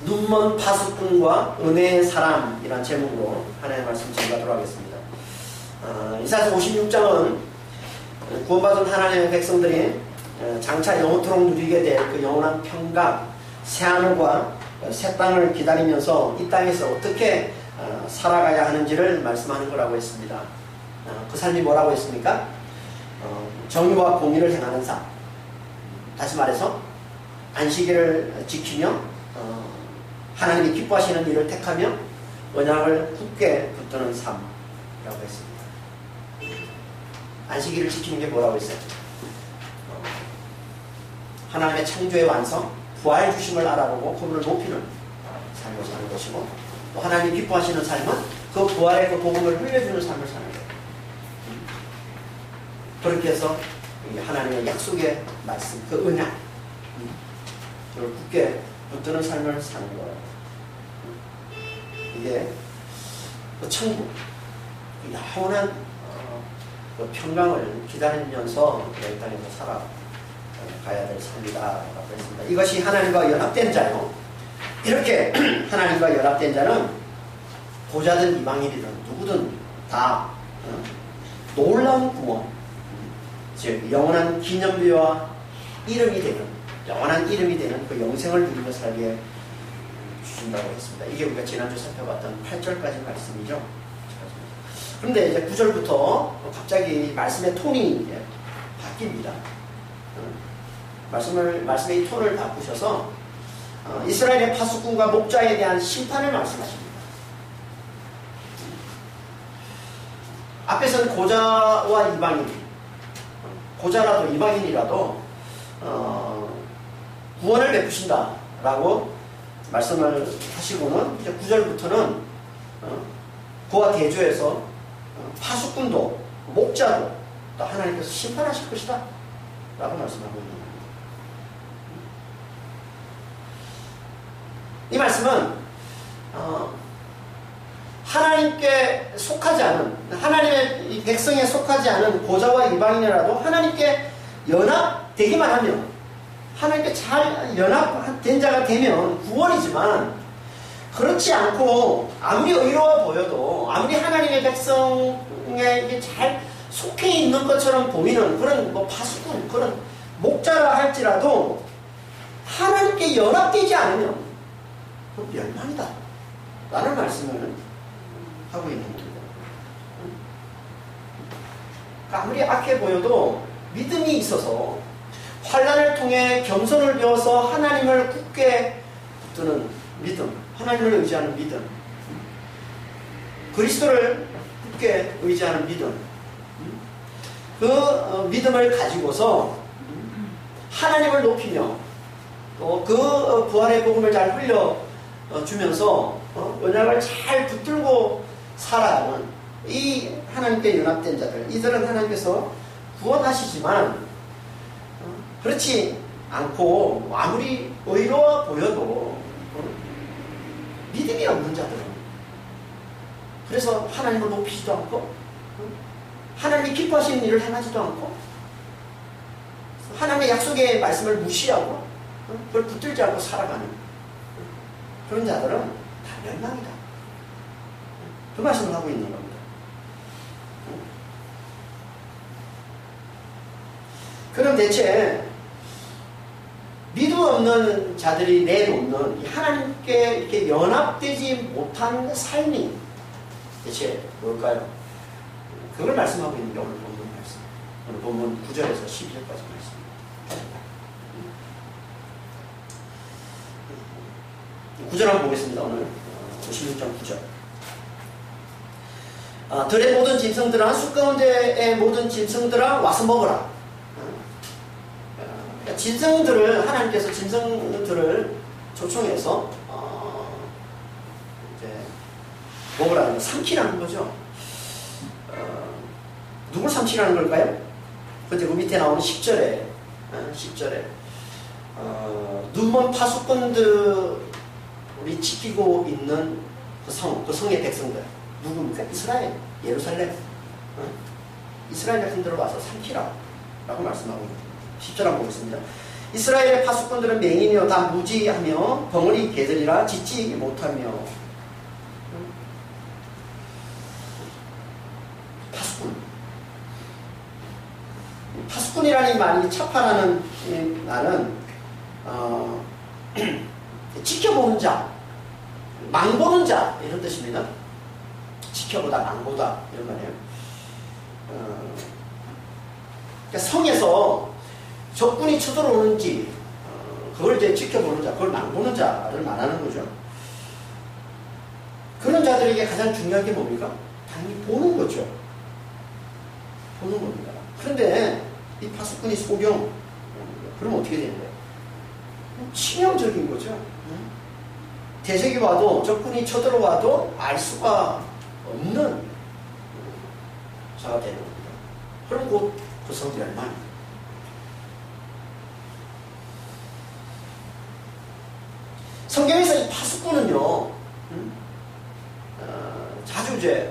눈먼 파수꾼과 은혜의 사람이란 제목으로 하나님의 말씀 전하도록 하겠습니다. 이사야 56장은 구원받은 하나님의 백성들이 장차 영원토록 누리게 될 그 영원한 평강, 새하늘과 새 땅을 기다리면서 이 땅에서 어떻게 살아가야 하는지를 말씀하는 거라고 했습니다. 그 삶이 뭐라고 했습니까? 정의와 공의를 행하는 삶. 다시 말해서 안식일을 지키며 하나님이 기뻐하시는 일을 택하며 언약을 굳게 붙드는 삶이라고 했습니다. 안식일을 지키는 게 뭐라고 했어요? 하나님의 창조의 완성, 부활 주심을 알아보고 그분을 높이는 삶을 사는 것이고, 또 하나님이 기뻐하시는 삶은 그 부활의 그 복음을 흘려주는 삶을 사는 거예요. 그렇게 해서 하나님의 약속의 말씀, 그 언약, 그걸 굳게 붙드는 삶을 사는 거예요. 이게 그 천국, 그 영원한 그 평강을 기다리면서 이 땅에서 살아가야 될 삶이다라고 했습니다. 이것이 하나님과 연합된 자요. 이렇게 하나님과 연합된 자는 고자든 이방인이든 누구든 다 놀라운 구원, 즉 영원한 기념비와 이름이 되는, 영원한 이름이 되는 그 영생을 누리며 살게 주신다고 했습니다. 이게 우리가 지난주 살펴봤던 8절까지 말씀이죠. 그런데 이제 9절부터 갑자기 말씀의 톤이 이제 바뀝니다. 말씀의 이 톤을 바꾸셔서 이스라엘의 파수꾼과 목자에 대한 심판을 말씀하십니다. 앞에서는 고자와 이방인, 고자라도 이방인이라도 구원을 베푸신다라고 말씀을 하시고는 이제 9절부터는 그와 대조해서 파수꾼도 목자도 또 하나님께서 심판하실 것이다 라고 말씀하고 있는 겁니다. 이 말씀은 하나님께 속하지 않은, 하나님의 이 백성에 속하지 않은 고자와 이방인이라도 하나님께 연합되기만 하면, 하나님께 잘 연합된 자가 되면 구원이지만, 그렇지 않고 아무리 의로워 보여도, 아무리 하나님의 백성에게 잘 속해 있는 것처럼 보이는 그런 파수꾼, 그런 목자라 할지라도 하나님께 연합되지 않으면 그건 멸망이다 라는 말씀을 하고 있는 겁니다. 그러니까 아무리 악해 보여도 믿음이 있어서 환난을 통해 겸손을 배워서 하나님을 굳게 붙드는 믿음, 하나님을 의지하는 믿음, 그리스도를 굳게 의지하는 믿음, 그 믿음을 가지고서 하나님을 높이며 또 그 부활의 복음을 잘 흘려주면서 언약을 잘 붙들고 살아가는 이 하나님께 연합된 자들, 이들은 하나님께서 구원하시지만 그렇지 않고 아무리 의로워 보여도 믿음이 없는 자들은, 그래서 하나님을 높이지도 않고 하나님이 기뻐하시는 일을 행하지도 않고 하나님의 약속의 말씀을 무시하고 그걸 붙들지 않고 살아가는 그런 자들은 다 멸망이다. 그 말씀을 하고 있는 겁니다. 그럼 대체 믿음 없는 자들이 내놓는 하나님께 이렇게 연합되지 못한 삶이 대체 뭘까요? 그걸 말씀하고 있는 게 오늘 본문 말씀. 오늘 본문 9절에서 12절까지 말씀. 9절 한번 보겠습니다. 오늘 56장 9절. 들의 모든 짐승들아, 숲 가운데의 모든 짐승들아 와서 먹어라. 짐승들을, 하나님께서 짐승들을 초청해서 이제 먹으라는, 삼키라는 거죠. 누굴 삼키라는 걸까요? 근데 그 밑에 나오는 10절에 눈먼 파수꾼들이 지키고 있는 그 성의 백성들 누굽니까? 이스라엘, 예루살렘, 이스라엘 백성들을 와서 삼키라 라고 말씀하고 있습니다. 10절 한번 보겠습니다. 이스라엘의 파수꾼들은 맹인이요 다 무지하며 벙어리 개들이라 짖지 못하며. 파수꾼이라는 이 말이 차파라는 이 말은 지켜보는 자, 망보는 자 이런 뜻입니다. 지켜보다 망보다 이런 말이에요. 그러니까 성에서 적군이 쳐들어오는지 그걸 이제 지켜보는 자, 그걸 망보는 자를 말하는 거죠. 그런 자들에게 가장 중요한 게 뭡니까? 당연히 보는 거죠. 보는 겁니다. 그런데 이 파수꾼이 소경, 그러면 어떻게 되는 거예요? 치명적인 거죠. 대적이 와도, 적군이 쳐들어와도 알 수가 없는 자가 되는 겁니다. 그럼 곧 그 성 멸망입니다. 성경에서 이 파수꾼은요, 자주 이제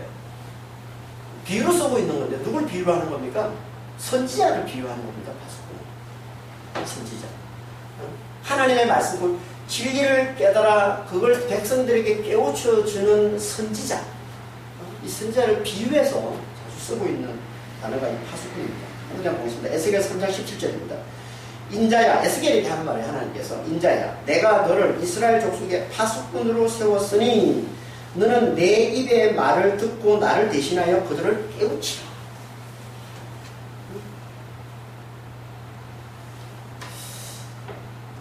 비유로 쓰고 있는 건데, 누굴 비유로 하는 겁니까? 선지자를 비유하는 겁니다. 파수꾼은 선지자. 하나님의 말씀, 진리를 깨달아 그걸 백성들에게 깨우쳐 주는 선지자. 이 선지자를 비유해서 자주 쓰고 있는 단어가 이 파수꾼입니다. 그냥 보겠습니다. 에스겔 3장 17절입니다. 인자야, 에스겔이 이렇게 한 말이에요. 하나님께서 인자야, 내가 너를 이스라엘 족속의 파수꾼으로 세웠으니 너는 내 입의 말을 듣고 나를 대신하여 그들을 깨우치라.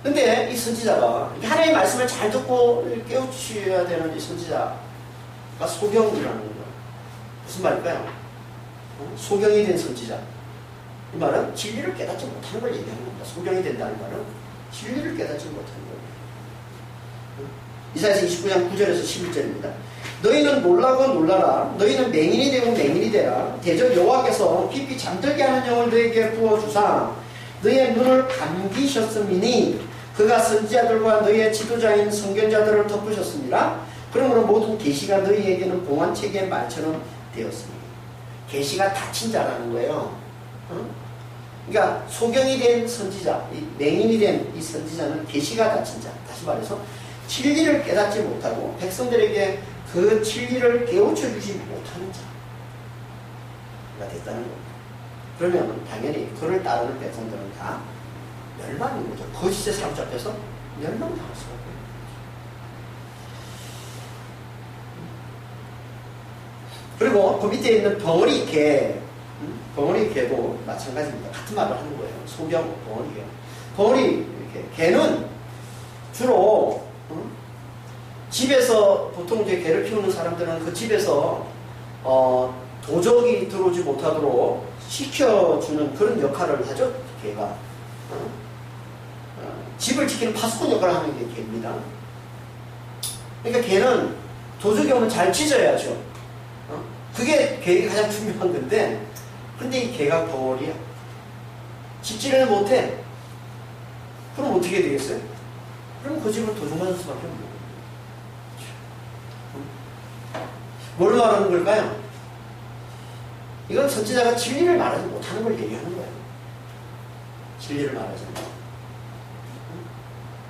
근데 이 선지자가 하나님의 말씀을 잘 듣고 깨우쳐야 되는 이 선지자가 소경이라는 거예요. 무슨 말일까요? 소경이 된 선지자. 이 말은 진리를 깨닫지 못하는 걸 얘기하는 겁니다. 소경이 된다는 말은 진리를 깨닫지 못하는 거예요. 이사야서 29장 9절에서 11절입니다. 너희는 놀라고 놀라라. 너희는 맹인이 되고 맹인이 되라. 대저 여호와께서 깊이 잠들게 하는 영을 너희에게 부어주사 너희의 눈을 감기셨음이니 그가 선지자들과 너희의 지도자인 선견자들을 덮으셨습니다. 그러므로 모든 계시가 너희에게는 봉안책의 말처럼 되었습니다. 계시가 닫힌 자라는 거예요. 그러니까 소경이 된 선지자, 이 맹인이 된 이 선지자는 계시가 닫힌 자. 다시 말해서 진리를 깨닫지 못하고 백성들에게 그 진리를 깨우쳐 주지 못하는 자가 됐다는 겁니다. 그러면 당연히 그를 따르는 백성들은 다 멸망인 거죠. 거짓에 사로잡혀서 멸망당할 수밖에 없는 거죠. 그리고 그 밑에 있는 벙어리 개, 벙어리 개도 마찬가지입니다. 같은 말을 하는 거예요. 소경, 벙어리 개. 벙어리 개는 주로 집에서 보통 이제 개를 키우는 사람들은 그 집에서 도적이 들어오지 못하도록 지켜주는 그런 역할을 하죠. 개가 집을 지키는 파수꾼 역할을 하는 게 개입니다. 그러니까 개는 도적이 오면 잘 짖어야죠. 그게 개가 가장 중요한 건데, 근데 이 개가 벙어리야. 짖지를 못해. 그럼 어떻게 되겠어요? 그럼 그 집을 도둑맞을 수밖에 없는 거예요. 뭘 말하는 걸까요? 이건 선지자가 진리를 말하지 못하는 걸 얘기하는 거예요. 진리를 말하지 못하는.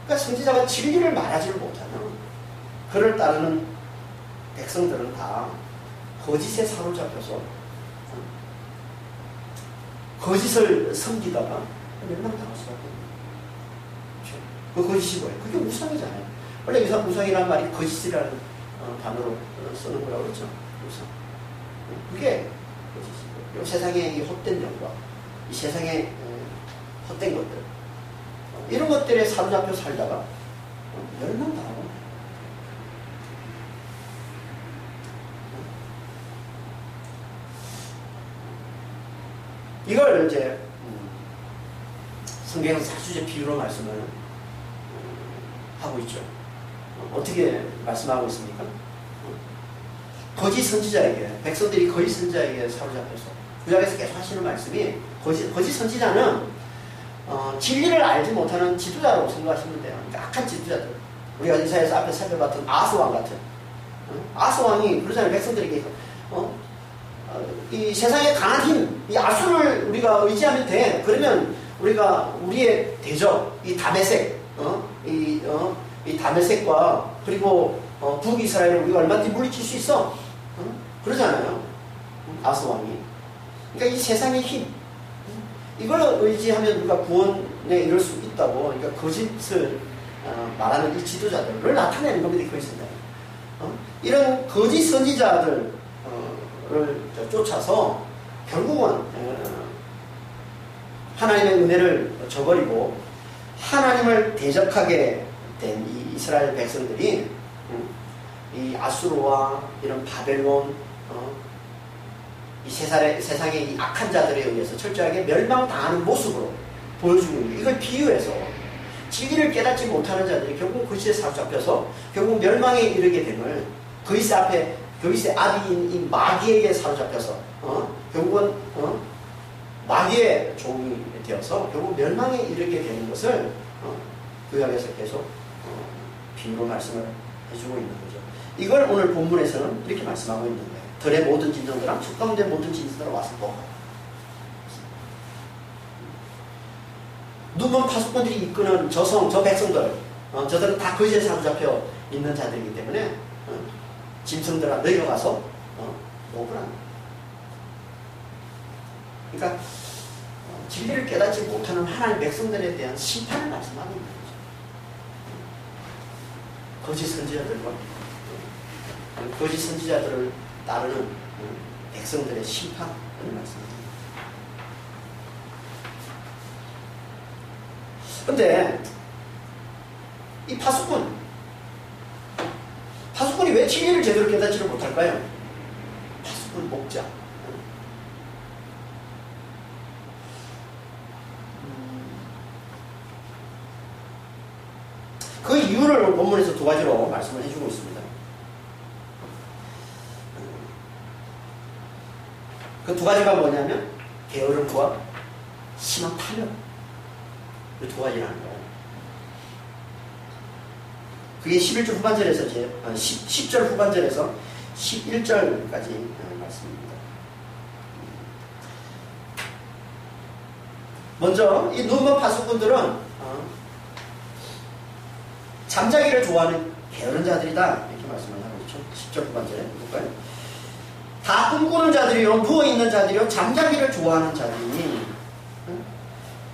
그러니까 선지자가 진리를 말하지를 못하면 그를 따르는 백성들은 다 거짓에 사로잡혀서 거짓을 섬기다가 멸망당할 수밖에 없는 거예요. 그 거짓이 뭐예요? 그게 우상이잖아요. 원래 우상이라는 말이 거짓이라는 단어로 쓰는 거라고 그러죠. 우상. 그게 거짓이고, 세상의 이 헛된 영광, 이 세상의 헛된 것들, 이런 것들에 사로잡혀 살다가 멸망당하고. 이걸 이제 성경에서 자주 이제 비유로 말씀을 하고 있죠. 어떻게 말씀하고 있습니까? 거짓 선지자에게, 백성들이 거짓 선지자에게 사로잡혀서 구약에서 계속 하시는 말씀이, 거짓 선지자는 진리를 알지 못하는 지도자라고 생각하시면 돼요. 그러니까 악한 지도자들. 우리가 이사야서 앞에 살펴봤던 아스왕 같은, 아스왕이 그러잖아요. 백성들에게 이 세상의 강한 힘, 이 아수를 우리가 의지하면 돼. 그러면 우리가 우리의 대적 이 다메섹 이 다메섹과 그리고 북이스라엘을 우리가 얼마든지 물리칠 수 있어. 그러잖아요. 아스 왕이. 그러니까 이 세상의 힘 이걸 의지하면 우리가 구원에 이룰 수 있다고. 그러니까 거짓을 말하는 이 지도자들을 나타내는 겁니다. 그것입니다. 이런 거짓 선지자들을 쫓아서 결국은 하나님의 은혜를 저버리고 하나님을 대적하게 된 이 이스라엘 백성들이 이 아수르와 이런 바벨론 이 세상의 이 악한 자들에 의해서 철저하게 멸망당하는 모습으로 보여주고 있는 이걸 비유해서 진리를 깨닫지 못하는 자들이 결국 그리스도에 사로잡혀서 결국 멸망에 이르게 됨을 그리스도의 아비인 이 마귀에게 사로잡혀서 결국은 마귀의 종이 되어서 결국 멸망에 이르게 되는 것을 구약에서 계속 비유로 말씀을 해주고 있는 거죠. 이걸 오늘 본문에서는 이렇게 말씀하고 있는 거예요. 들의 모든 진정들아 주 가운데 모든 진정들아 와서 보라. 눈먼 파수꾼들이 이끄는 저 백성들 저들은 다 거짓에 사로잡혀 있는 자들이기 때문에 짐승들아 너희가 가서 먹으라. 그러니까 진리를 깨닫지 못하는 하나님의 백성들에 대한 심판을 말씀하고 있는 거죠. 거짓 선지자들과 거짓 선지자들을 따르는 백성들의 심판을 말씀합니다. 근데 이 파수꾼이 왜 진리를 제대로 깨닫지를 못할까요? 파수꾼 목자. 그 이유를 본문에서 두 가지로 말씀을 해주고 있습니다. 그 두 가지가 뭐냐면 게으름과 심한 탐욕. 이 두 가지라는 거예요. 그게 11절 후반절에서 10절 후반절에서 11절까지 말씀입니다. 먼저 이 눈먼 파수꾼들은 잠자기를 좋아하는 게으른 자들이다 이렇게 말씀을 하고 있죠. 10절 후반절에 볼까요? 다 꿈꾸는 자들이요 누워있는 자들이요 잠자기를 좋아하는 자들이니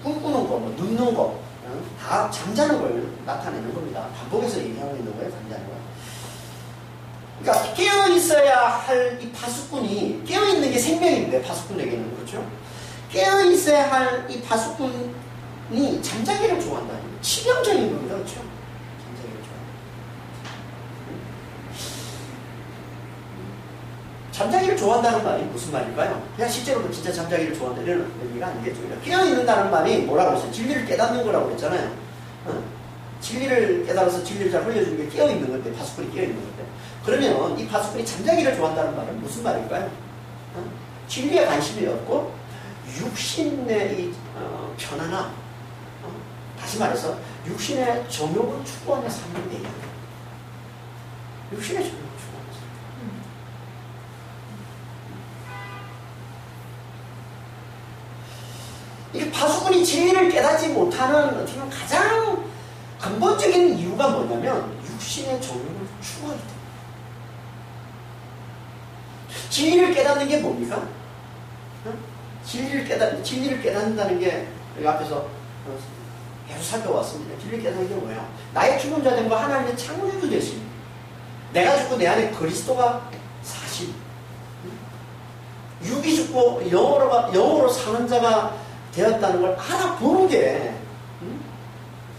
꿈꾸는 거, 눕는 거 다 잠자는 걸 나타내는 겁니다. 반복해서 얘기하고 있는 거예요. 잠자는 거. 그러니까 깨어있어야 할 이 파수꾼이 깨어있는 게 생명인데 파수꾼에게는 그렇죠. 깨어있어야 할 이 파수꾼이 잠자기를 좋아한다. 치명적인 겁니다. 그렇죠. 잠자기를 좋아한다는 말이 무슨 말일까요? 그냥 실제로도 진짜 잠자기를 좋아한다 이런 의미가 아니겠죠. 깨어있는다는 말이 뭐라고 했어요? 진리를 깨닫는 거라고 했잖아요. 진리를 깨달아서 진리를 잘 흘려주는 게 깨어있는 건데 파수꾼이 깨어있는 건데 그러면 이 파수꾼이 잠자기를 좋아한다는 말은 무슨 말일까요? 진리에 관심이 없고 육신의 이 편안함 다시 말해서 육신의 정욕을 추구하며 사는 데예요. 육신의 정욕을 추구하며 사는 이게 파수꾼이 진리를 깨닫지 못하는 어떻게 보면 가장 근본적인 이유가 뭐냐면 육신의 정욕을 추구하기 때문에. 진리를 깨닫는 게 뭡니까? 진리를 깨닫는다는 게 여기 앞에서 계속 살펴왔습니다. 진리를 깨닫는 게 뭐예요? 나의 죽은 자됨과 하나님의 창조주 되심. 내가 죽고 내 안에 그리스도가 사심. 육이 죽고 영으로 사는 자가 되었다는 걸 알아보는 게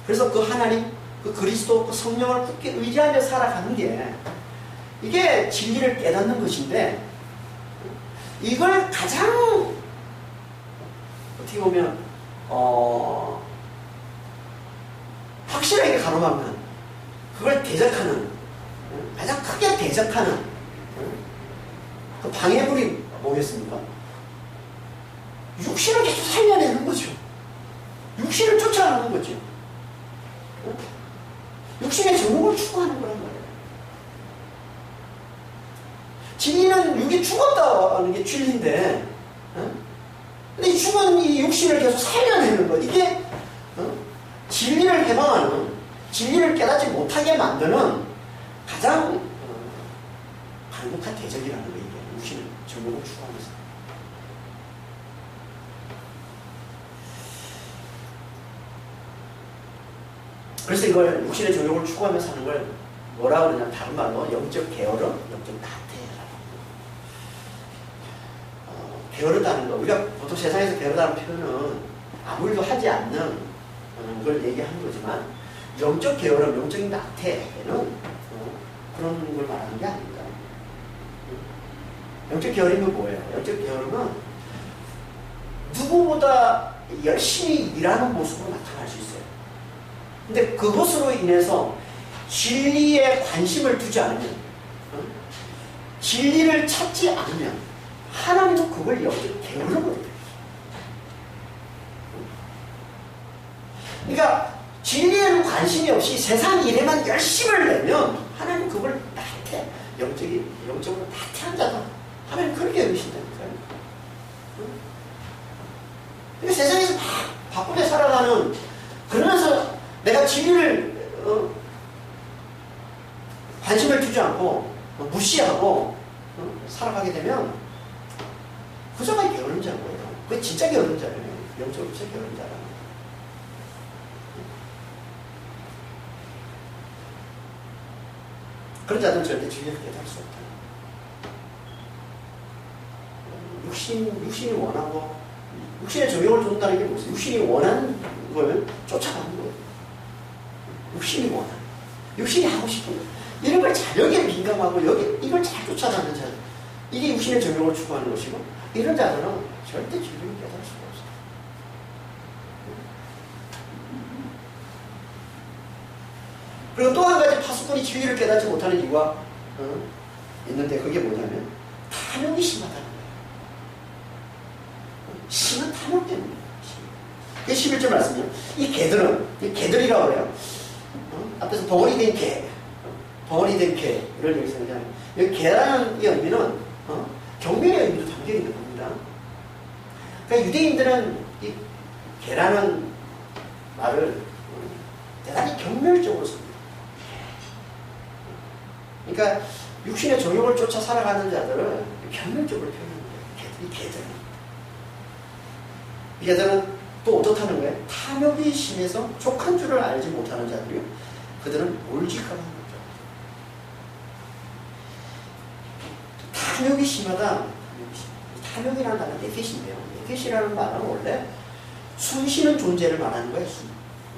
그래서 그 하나님, 그 그리스도, 그 성령을 굳게 의지하며 살아가는 게 이게 진리를 깨닫는 것인데 이걸 가장 어떻게 보면 확실하게 가로막는 그걸 대적하는 가장 크게 대적하는 그 방해물이 뭐겠습니까? 육신을 계속 살려내는 거죠. 육신을 쫓아가는 거죠. 육신의 정욕을 추구하는 거란 말이에요. 진리는 육이 죽었다는 게 진리인데 근데 이 죽은 이 육신을 계속 살려내는 것. 이게 진리를 해방하는, 진리를 깨닫지 못하게 만드는 가장 강력한 대적이라는 거예요. 이게 육신을 정욕을 추구하면서. 그래서 이걸 육신의 정욕을 추구하면서 하는 걸 뭐라 그러냐, 다른 말로 영적 게으름, 영적 나태라고. 게으르다는 거, 우리가 보통 세상에서 게으르다는 표현은 아무 일도 하지 않는 걸 얘기하는 거지만, 영적 게으름, 영적인 나태는 그런 걸 말하는 게 아닙니다. 영적 게으름은 뭐예요? 영적 게으름은 누구보다 열심히 일하는 모습으로 나타날 수 있어요. 근데 그것으로 인해서 진리에 관심을 두지 않으면, 진리를 찾지 않으면 하나님은 그걸 영적 게으름으로 돼요. 그러니까 진리에는 관심이 없이 세상 일에만 열심을 내면 하나님은 그걸 나태, 영적으로 나태한 자다. 하나님 그렇게 여기신다니까요. 그러니까 세상에서 막 바쁘게 살아가는, 그러면서 내가 진리를 관심을 두지 않고 무시하고 살아가게 되면 그저가 게으른 자인 거예요. 그게 진짜 게으른 자예요. 영적으로 진짜 게으른 자라. 그런 자들은 절대 진리를 깨달을 수 없다. 육신이 원하고, 육신의 정욕을 둔다는 게 무슨, 육신이 원하는 걸 쫓아가는 거예요. 육신이 원하는, 육신이 하고 싶은 거, 이런 걸 잘, 여기에 민감하고 이걸 잘 쫓아가는 자들, 이게 육신의 정욕을 추구하는 것이고, 이런 자들은 절대 진리를 깨달을 수가 없어요. 그리고 또 한 가지 파수꾼이 진리를 깨닫지 못하는 이유가 있는데, 그게 뭐냐면 탐욕이 심하다는 거예요. 심한 탐욕 때문이에요. 이게 11절 말씀이요. 이 개들이라고 그래요. 앞에서 덩어리 된 개, 를 여기서 얘기하는, 여기 개라는 이 의미는 경멸의 의미도 담겨 있는 겁니다. 그러니까 유대인들은 이 개라는 말을 대단히 경멸적으로 씁니다. 그러니까 육신의 정욕을 쫓아 살아가는 자들은 경멸적으로 표현하는 거예요. 이 개들은 또 어떻다는 거예요? 탐욕이 심해서 족한 줄을 알지 못하는 자들이요. 그들은 몰직하는 거죠. 탐욕이 심하다. 탐욕이라는 단어는 네핏인데요. 네핏이라는 말은 원래 숨 쉬는 존재를 말하는 거예요.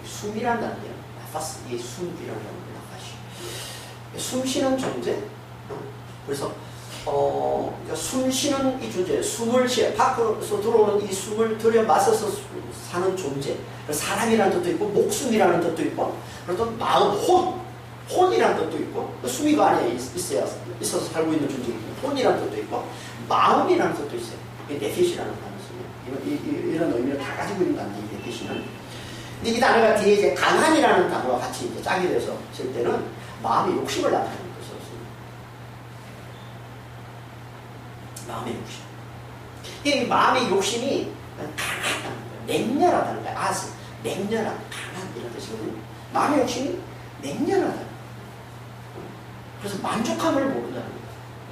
숨이라는 단어예요. 나파스, 이게 숨이라는 단어예요. 숨 쉬는 존재? 그래서 숨 쉬는 이 존재, 숨을 쉬어 밖으로서 들어오는 이 숨을 들여 마셔서 사는 존재. 사람이라는 뜻도 있고, 목숨이라는 뜻도 있고, 그리고 또 마음, 혼이라는 뜻도 있고, 숨이 그 안에 있어서 살고 있는 존재이고, 혼이라는 뜻도 있고, 마음이라는 뜻도 있어요. 이게 네핏이라는 단어죠. 이런 의미를 다 가지고 있는 단어예요, 네핏이는. 근데 이 단어가 뒤에 이제 강한이라는 단어와 같이 이제 짝이 돼서 쓸 때는 마음의 욕심을 나타내는 것이 없습니다. 마음의 욕심. 이 마음의 욕심이 강하다는 거예요. 맹렬하다는 거예요. 맹렬한, 강한 이런 뜻이거든요. 마음의 욕심이 맹렬하다. 그래서 만족함을 모른다는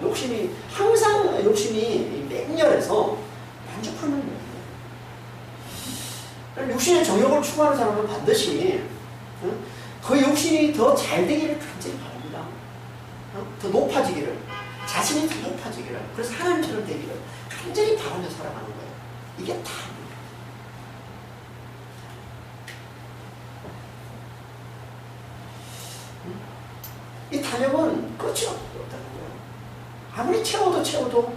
거예요. 항상 욕심이 맹렬해서 만족함을 모른다. 육신의 정욕을 추구하는 사람은 반드시 그 욕심이 더 잘 되기를 간절히 바랍니다. 더 높아지기를, 자신이 더 높아지기를, 그래서 하나님처럼 되기를 간절히 바라며 살아가는 거예요. 이게 탐욕. 이 탐욕은 끝이 없다는 거예요. 아무리 채워도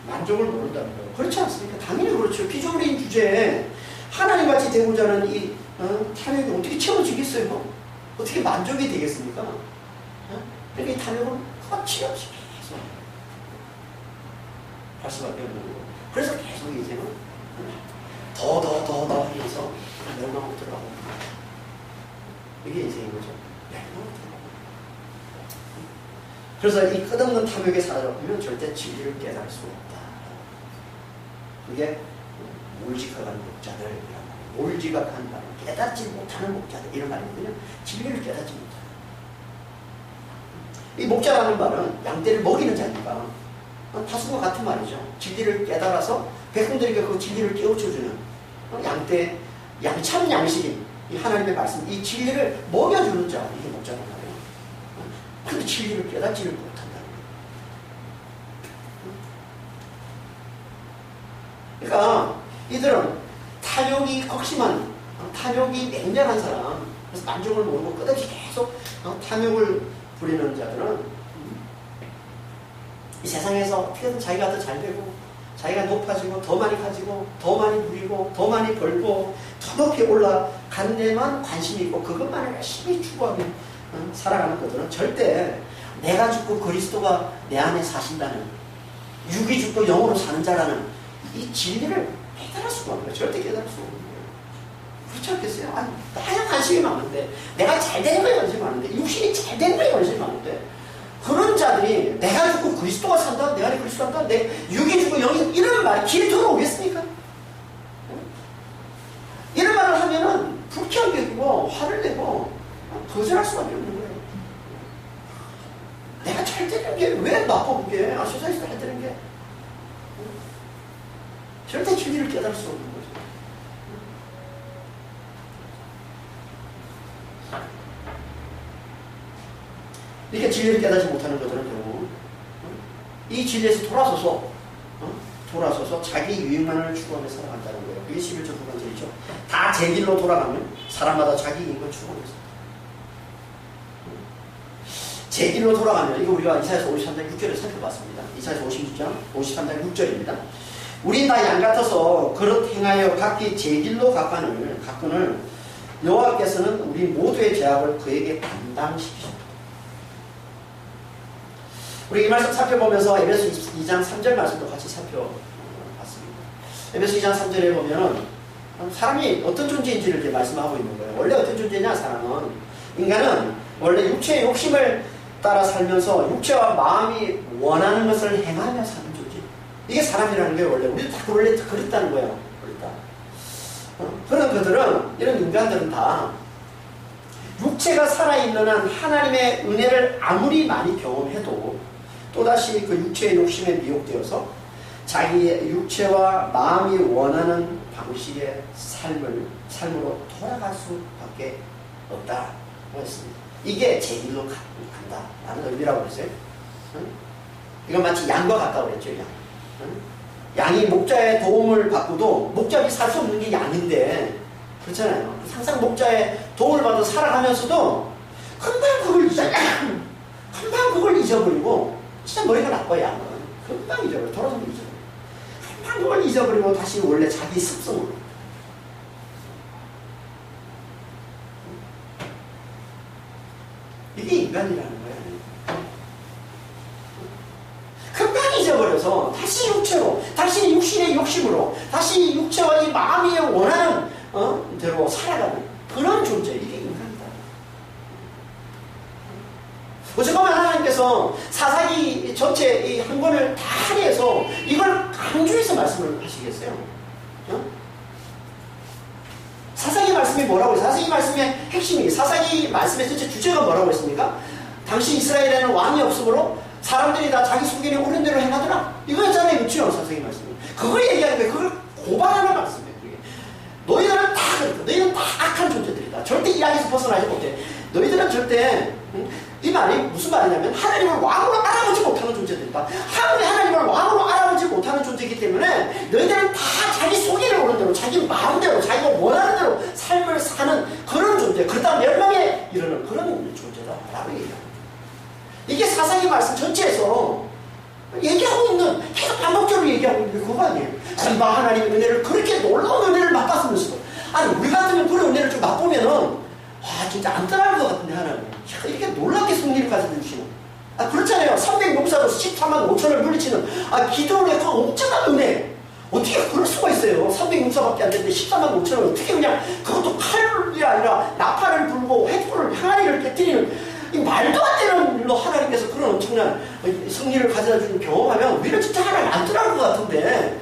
만족을 모른다는 거예요. 그렇지 않습니까? 당연히 그렇죠. 피조물인 주제에 하나님같이 되고자 하는 이 탐욕이 어떻게 채워지겠어요? 어떻게 만족이 되겠습니까? 그러니까 이 탐욕은 거침없이 계속 할 수밖에 없는 거예요. 그래서 계속 이제는 더 하면서 멸망으로 들어가고, 이게 인생인 거죠. 멸망으로 들어가고. 그래서 이 끝없는 탐욕에 사로잡히면 절대 진리를 깨달을 수 없다. 그게 몰지각한 목자들, 몰지각한 말, 깨닫지 못하는 목자들 이런 말이거든요. 진리를 깨닫지 못하는. 이 목자라는 말은 양떼를 먹이는 자니까 다수가 같은 말이죠. 진리를 깨달아서 백성들에게 그 진리를 깨우쳐주는 양떼, 참 양식인 이 하나님의 말씀, 이 진리를 먹여주는 자, 이게 목자란 말이에요. 근데 진리를 깨닫지를 못한다는 거예요. 그러니까 이들은 탐욕이 극심한, 탐욕이 맹렬한 사람, 그래서 만족을 모르고 끝없이 계속 탐욕을 부리는 자들은 이 세상에서 어떻게든 자기가 더 잘 되고 자기가 높아지고 더 많이 가지고 더 많이 누리고 더 많이 벌고 더 높이 올라가는 데만 관심이 있고 그것만을 열심히 추구하며 살아가는 것들은 절대 내가 죽고 그리스도가 내 안에 사신다는, 육이 죽고 영으로 사는 자라는 이 진리를 깨달을 수가 없는 거예요. 절대 깨달을 수가 없는 거예요. 그렇지 않겠어요? 아니, 나야 관심이 많은데, 내가 잘 되는 거에 관심이 많은데, 육신이 잘 되는 거에 관심이 많은데, 그런 자들이 내가 죽고 그리스도가 산다, 내 안에 그리스도가 산다, 내 육이 죽고 영이, 이런 말이 길에 들어오겠습니까? 이런 말을 하면은 불쾌하게 여기고 화를 내고 거절할 수밖에 없는 거예요. 내가 잘 되는 게 왜 나빠 그게? 세상에서 잘 되는 게 절대 진리를 깨달을 수 없는 거죠. 이렇게 진리를 깨닫지 못하는 것들은 결국 이 진리에서 돌아서서 자기 유익만을 추구하며 살아간다는 거예요. 그게 11절 후반절이죠. 다 제 길로 돌아가면 사람마다 자기 이익을 추구하고 있습니다. 제 길로 돌아가면, 이거 우리가 이사야서 53장 6절을 살펴봤습니다. 이사야서 53장 6절입니다. 우린 다 양 같아서 그릇 행하여 각기 제 길로 가거늘 여호와께서는 우리 모두의 죄악을 그에게 담당시키셨다. 우리 이 말씀 살펴보면서 에베소 2장 3절 말씀도 같이 살펴봤습니다. 에베소 2장 3절에 보면은 사람이 어떤 존재인지를 이렇게 말씀하고 있는 거예요. 원래 어떤 존재냐, 사람은. 인간은 원래 육체의 욕심을 따라 살면서 육체와 마음이 원하는 것을 행하며 사는 존재. 이게 사람이라는 게 원래, 우리도 다 원래 그랬다는 거예요. 그런 그들은, 이런 인간들은 다 육체가 살아있는 한 하나님의 은혜를 아무리 많이 경험해도 또다시 그 육체의 욕심에 미혹되어서 자기의 육체와 마음이 원하는 방식의 삶으로 돌아갈 수밖에 없다고 했습니다. 이게 제 길로 간다라는 의미라고 그랬어요. 이건 마치 양과 같다고 그랬죠. 양이 목자의 도움을 받고도, 목자이 살 수 없는 게 양인데, 그렇잖아요. 항상 목자의 도움을 받아 살아가면서도 금방 그걸 잊어버리고, 진짜 머리가 나빠요. 양은 금방 잊어버려. 돌아서면 잊어버려. 금방 그걸 잊어버리고 다시 원래 자기 습성으로. 이게 인간이라는 거예요. 금방 잊어버려서 다시 육체로, 다시 육신의 욕심으로, 다시 육체와 이 마음이 원하는 대로 살아가는 그런 존재, 이게 인간이다. 어쨌거나 하나님께서 사사기 전체 이 한 권을 다 할애해서 이걸 강조해서 말씀을 하시겠어요? 사사기 말씀이 뭐라고 해요? 사사기 말씀의 핵심이, 사사기 말씀의 전체 주제가 뭐라고 했습니까? 당시 이스라엘에는 왕이 없으므로 사람들이 다 자기 속견에 옳은 대로 행하더라. 이거였잖아요, 그렇죠? 사사기 말씀이. 그걸 얘기하는 거예요. 그걸 고발하는 말씀이에요. 너희들은 다 그렇다. 너희는 다 악한 존재들이다. 절대 이 악에서 벗어나지 못해. 너희들은 절대, 이 말이 무슨 말이냐면 하나님을 왕으로 알아보지 못하는 존재들이다. 하나님을 왕으로 알아보지 못하는 존재이기 때문에 너희들은 다 자기 속이를 오는 대로, 자기 마음대로, 자기가 원하는 대로 삶을 사는 그런 존재, 그러다 멸망에 이르는 그런 존재다라고 얘기합니다. 이게 사사기 말씀 전체에서 얘기하고 있는, 계속 반복적으로 얘기하고 있는 게 그거 아니에요. 선바 하나님의 은혜를, 그렇게 놀라운 은혜를 맛봤으면서도, 아니 우리 같으면 그런 은혜를 좀 맛보면은 진짜 안 따라할 것 같은데 하나님 이렇게 놀랍게 승리를 가지고 주시는, 그렇잖아요. 300 용사로 14만 5천을 물리치는 기도원의 그 엄청난 은혜, 어떻게 그럴 수가 있어요. 300 용사밖에 안 되는데 14만 5천을 어떻게 그냥, 그것도 칼이 아니라 나팔을 불고 횃불을 항아리를 깨뜨리는, 이 말도 안 되는 일로 하나님께서 그런 엄청난 승리를 가져다 주는 경험하면 우리는 진짜 하나님 안 따라할 것 같은데,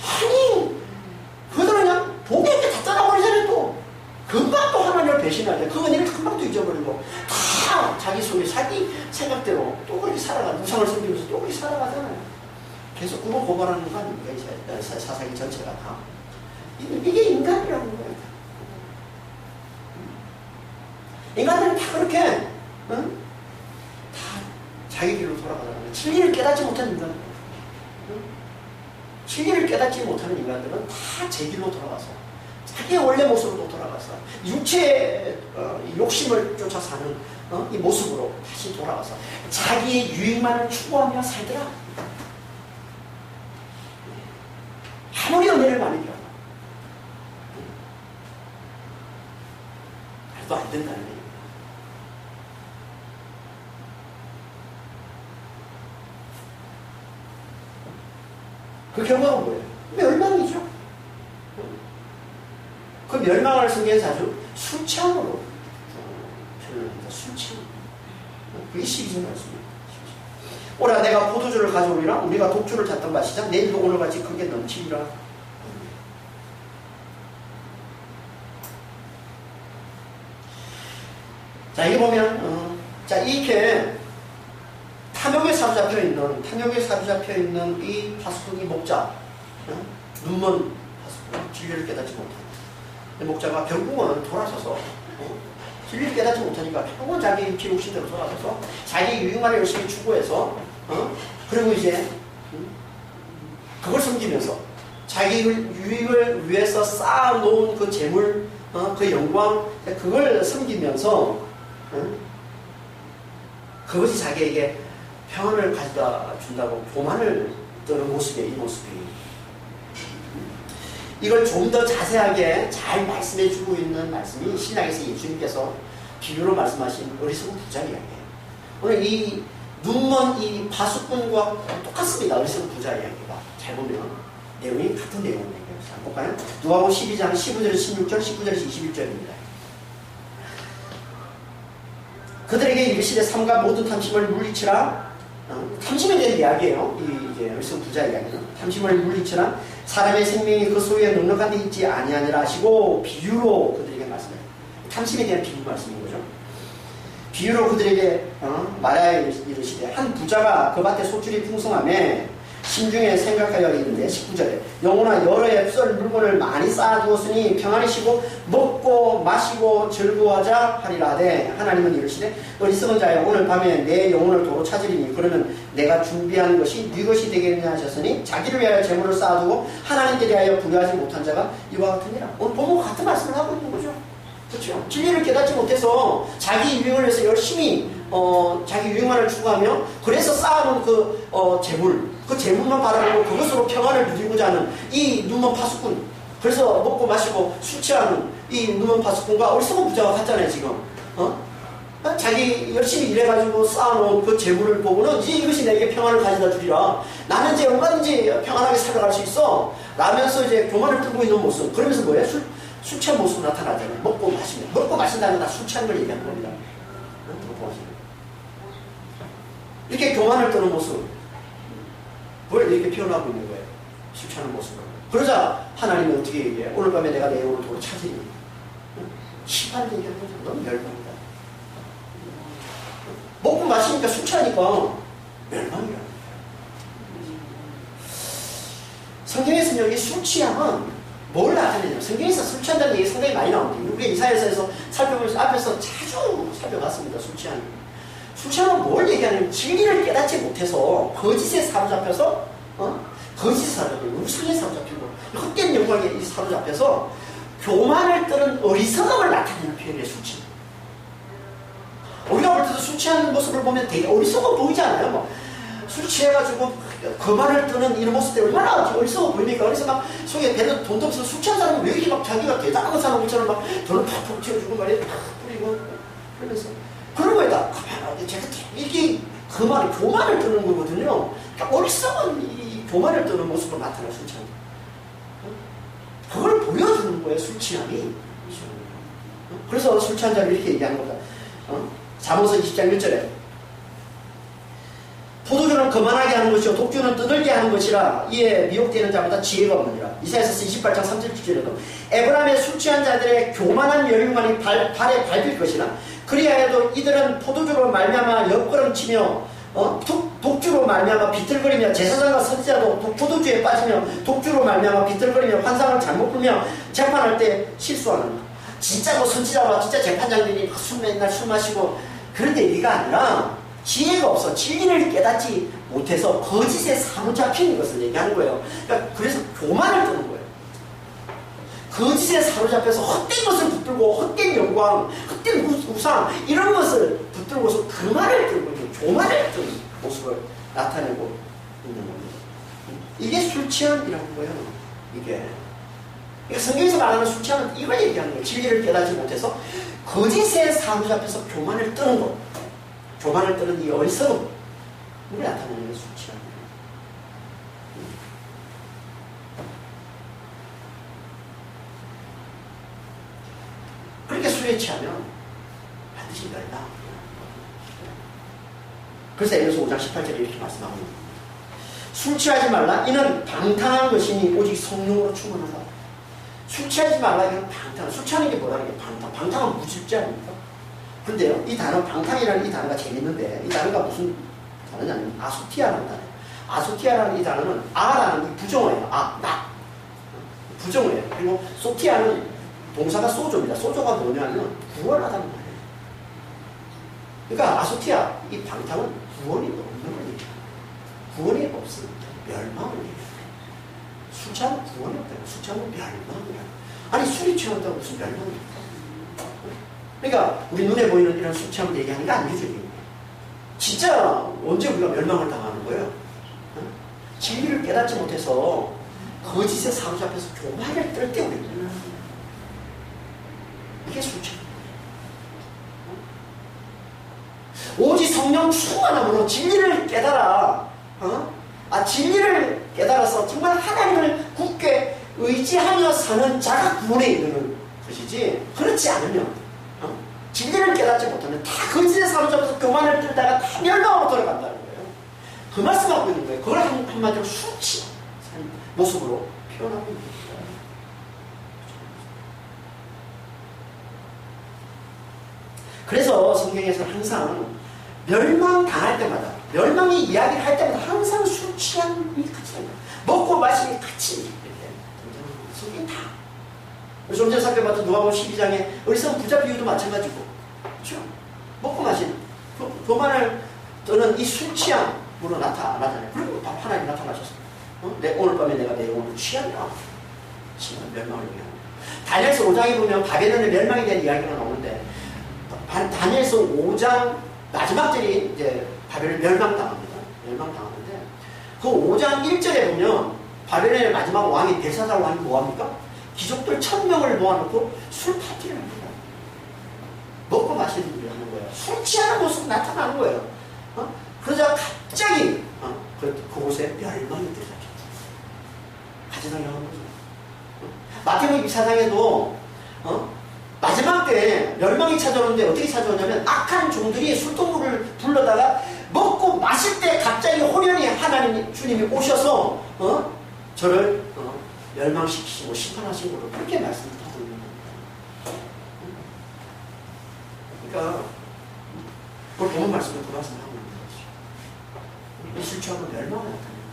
아니 하나님을 배신할 때 그 은혜를 금방 또 잊어버리고 다 자기 속에 자기 생각대로 또 그렇게 살아가 우상을 섬기면서 또 그렇게 살아가잖아요. 계속 그거 고발하는 거 아닙니까? 사사기 전체가 다. 이게 인간이라는 거예요. 인간들은 다 그렇게 응? 다 자기 길로 돌아가잖아요. 진리를 깨닫지 못하는 인간들, 응? 진리를 깨닫지 못하는 인간들은 다 제 길로 돌아가서 자기의 원래 모습으로 돌아가서 육체의 욕심을 쫓아 사는 이 모습으로 다시 돌아가서 자기의 유익만을 추구하며 살더라. 아무리 은혜를 많이 배워도 말도 안 된다는 얘기입니다. 그 결과가 뭐예요? 멸망이죠. 그 멸망을 성경에서 아주 술취함으로 표현합니다. 술취함. 그게 12절 말씀입니다. 오라 내가 포도주를 가져오리라. 우리가 독주를 탔던 바 시작. 내일도 오늘같이 크게 넘치리라. 자, 이게 보면 자, 이렇게 탐욕에 사로잡혀 있는 이 파수꾼이 목자, 눈먼 파수꾼, 진리를 깨닫지 못하는 목자가 결국은 돌아서서 진리를 깨닫지 못하니까 결국은 자기 기록시대로 돌아서서 자기 유익만을 열심히 추구해서 그리고 이제 그걸 섬기면서 자기 유익을 위해서 쌓아놓은 그 재물, 그 영광, 그걸 섬기면서 그것이 자기에게 평안을 가져다 준다고 교만을 떠는 모습이에요. 이 모습이. 이걸 좀 더 자세하게 잘 말씀해 주고 있는 말씀이 신약에서 예수님께서 비유로 말씀하신 어리석은 부자 이야기예요. 오늘 이 눈먼 이 파수꾼과 똑같습니다. 어리석은 부자 이야기가. 잘 보면 내용이 같은 내용을 얘기해요. 자, 볼까요? 누가복음 12장 15절에서 16절, 19절에서 21절입니다. 그들에게 이르시되 삼가 모든 탐심을 물리치라. 탐심에 대한 이야기예요. 이제 어리석은 부자 이야기는 탐심을 물리치라. 사람의 생명이 그 소유에 넉넉한 데 있지 아니하니라 하시고 비유로 그들에게 말씀해요. 탐심에 대한 비유 말씀인 거죠. 비유로 그들에게 말하여 이르시되 한 부자가 그 밭에 소출이 풍성하며 심중에 생각하여 이르는데 19절에 영혼아 여러 앱설 물건을 많이 쌓아두었으니 평안히 쉬고 먹고 마시고 즐거워하자 하리라 하되 하나님은 이르시되 어리석은 자여 오늘 밤에 내 영혼을 도로 찾으리니 그러면 내가 준비한 것이 네 것이 되겠느냐 하셨으니 자기를 위하여 재물을 쌓아두고 하나님께 대하여 부여하지 못한 자가 이와 같으니라. 오늘 본문과 같은 말씀을 하고 있는 거죠. 그렇죠? 진리를 깨닫지 못해서 자기 유익을 위해서 열심히 자기 유익만을 추구하며 그래서 쌓아놓은 그 재물, 그 재물만 바라보고 그것으로 평안을 누리고자 하는 이 눈먼 파수꾼, 그래서 먹고 마시고 술 취하는 이 눈먼 파수꾼과 어리석은 부자가 같잖아요. 지금 자기 열심히 일해가지고 쌓아놓은 그 재물을 보고는 이제 이것이 내게 평안을 가져다 주리라. 나는 이제 얼마든지 평안하게 살아갈 수 있어 라면서 이제 교만을 들고 있는 모습. 그러면서 뭐예요? 술 취한 모습으로 나타나잖아요. 먹고 마시면. 먹고 마신다는 건 다 술 취한 걸 얘기하는 겁니다. 먹고 마시면. 이렇게 교만을 떠는 모습. 뭘 이렇게 표현하고 있는 거예요? 술 취하는 모습으로. 그러자 하나님은 어떻게 얘기해요? 오늘 밤에 내가 내 영혼을 도로 찾으니. 심판을 얘기하는 거죠. 너무 멸망이다. 먹고 마시니까 술 취하니까 멸망이라. 성경에서는 여기 술 취함은 뭘 나타내냐면 성경에서 술 취한다는 얘기 상당히 많이 나옵니다. 우리가 이사야서에서 살펴보면서 앞에서 자주 살펴봤습니다. 술 취하는. 술 취하면 뭘 얘기하냐면 진리를 깨닫지 못해서 거짓에 사로잡혀서 거짓에 사로잡히고 우상에 사로잡히고 헛된 영광에 사로잡혀서 교만을 떠는 어리석음을 나타내는 표현이에요. 술 취. 우리가 볼 때도 술 취하는 모습을 보면 되게 어리석어 보이지 않아요? 뭐. 술 취해가지고 거만을 뜨는 이런 모습들이 얼마나 어리석어 보입니까? 그래서 막 속에 배도 돈도 없어서 술 취한 사람은 왜 이렇게 막 자기가 대단한 사람처럼 막 돈을 팍팍 채워주고 말이야 팍 뿌리고 그러면서 그런 거에다 가만하게 제가 이렇게 교만을 뜨는 거거든요. 그러니까 어리석은 이 교만을 뜨는 모습으로 나타나 술 취한 그걸 보여주는 거예요. 술 취함이. 그래서 술 취한 자를 이렇게 얘기하는 겁니다. 잠언서 20장 1절에 포도주는 독주는 거만하게 하는 것이요 독주는 떠들게 하는 것이라 이에 미혹되는 자보다 지혜가 없느니라. 이사야서 28장 37절에도 에브라임의 술 취한 자들의 교만한 열망이 발에 밟힐 것이나 그리하여도 이들은 포도주로 말미암아 옆걸음치며 독주로 말미암아 비틀거리며 제사장과 선지자도 포도주에 빠지며 독주로 말미암아 비틀거리며 환상을 잘못 풀며 재판할 때 실수하는 진짜 뭐 선지자와 진짜 재판장들이 맨날 술 마시고 그런 얘기가 아니라 지혜가 없어 진리를 깨닫지 못해서 거짓에 사로잡히는 것을 얘기하는 거예요. 그러니까 그래서 교만을 뜨는 거예요. 거짓에 사로잡혀서 헛된 것을 붙들고 헛된 영광, 헛된 우상 이런 것을 붙들고서 교만을 들고 있는 교만을 뜨는 모습을 나타내고 있는 겁니다. 이게 술 취함이라는 거예요. 이게 그러니까 성경에서 말하는 술 취함은 이걸 얘기하는 거예요. 진리를 깨닫지 못해서 거짓에 사로잡혀서 교만을 뜨는 것, 교만을 뜨는 이 어리석음 이걸 나타내는 게 술 취함이에요. 그렇게 술에 취하면 반드시 멸다. 그래서 에베소 5장 18절에 이렇게 말씀하고 있습니다. 술 취하지 말라. 이는 방탕한 것이니 오직 성령으로 충만하다. 술 취하지 말라. 이건 방탕. 술 취하는 게 뭐라는 게 방탕. 방탕은 무질지 아닙니까? 그런데요, 이 단어 방탕이라는 이 단어가 재밌는데 이 단어가 무슨 단어냐면 아소티아라는 단어예요. 아소티아라는 이 단어는 아라는 이 부정어예요. 나. 부정어예요. 그리고 소티아는 동사가 소조입니다. 소조가 뭐냐면 구원하다는 말이에요. 그러니까 아소티아, 이 방탕은 구원이 없는 거니까. 구원이 없습니다. 멸망을 얘기해요. 술 취하면 구원이 없다고. 술 취하면 멸망이라고. 아니 술이 취한다고 무슨 멸망입니까? 그러니까 우리 눈에 보이는 이런 술 취함을 얘기하는 게 아니죠. 진짜 언제 우리가 멸망을 당하는 거예요? 진리를 깨닫지 못해서 거짓에 사로잡혀서 교만을 떨 때 우리는 이게 술 취함. 오직 성령 충만함으로 진리를 깨달아. 진리를 깨달아서 정말 하나님을 굳게 의지하며 사는 자가 구원에 이르는 것이지, 그렇지 않으면 진리를 깨닫지 못하면 다 거짓에 사로잡아서 교만을 들다가 다 멸망으로 돌아간다는 거예요. 그 말씀하고 있는 거예요. 그걸 한마디로 술 취한 모습으로 표현하고 있는 거예요. 그래서 성경에서는 항상 멸망당할 때마다, 멸망의 이야기를 할 때마다 항상 술 취함이 같이 됩니다. 먹고 마심이 같이 이렇게 성경이 다. 그래서 좀 전에 살펴봤던 누가복음 12장에 어리석은 부자 비유도 마찬가지고, 그렇죠? 먹고 마신 교만을 떠는 이 술 취함으로 나타나잖아요. 그리고 하나님 나타나셨어요. 오늘 밤에 내가 내 영혼을 취한다. 지금 멸망을 위한. 다니엘서 5장에 보면 바벨론의 멸망에 대한 이야기가 나오는데, 다니엘서 5장 마지막 절이 이제 바벨론 멸망당합니다. 멸망당하는데, 그 5장 1절에 보면 바벨론의 마지막 왕이 벨사살 왕이 뭐합니까? 귀족들 1000명을 모아놓고 술 파티를 합니다. 먹고 마시는 일을 하는 거예요. 술 취하는 모습이 나타나는 거예요. 그러자 갑자기 그곳에 멸망이 들어가죠. 가지당하는 거죠. 마태복음 24장에도 마지막 때 멸망이 찾아오는데 어떻게 찾아오냐면 악한 종들이 술동물을 불러다가 먹고 마실 때 갑자기 호련히 하나님 주님이 오셔서 저를 멸망시키시고 심판하신 걸로 그렇게 말씀을 하고 있는 겁니다. 그러니까 그걸 보는 말씀을 그 말씀을 하고 있는 거죠. 술 취하고 멸망을 나타냅니다.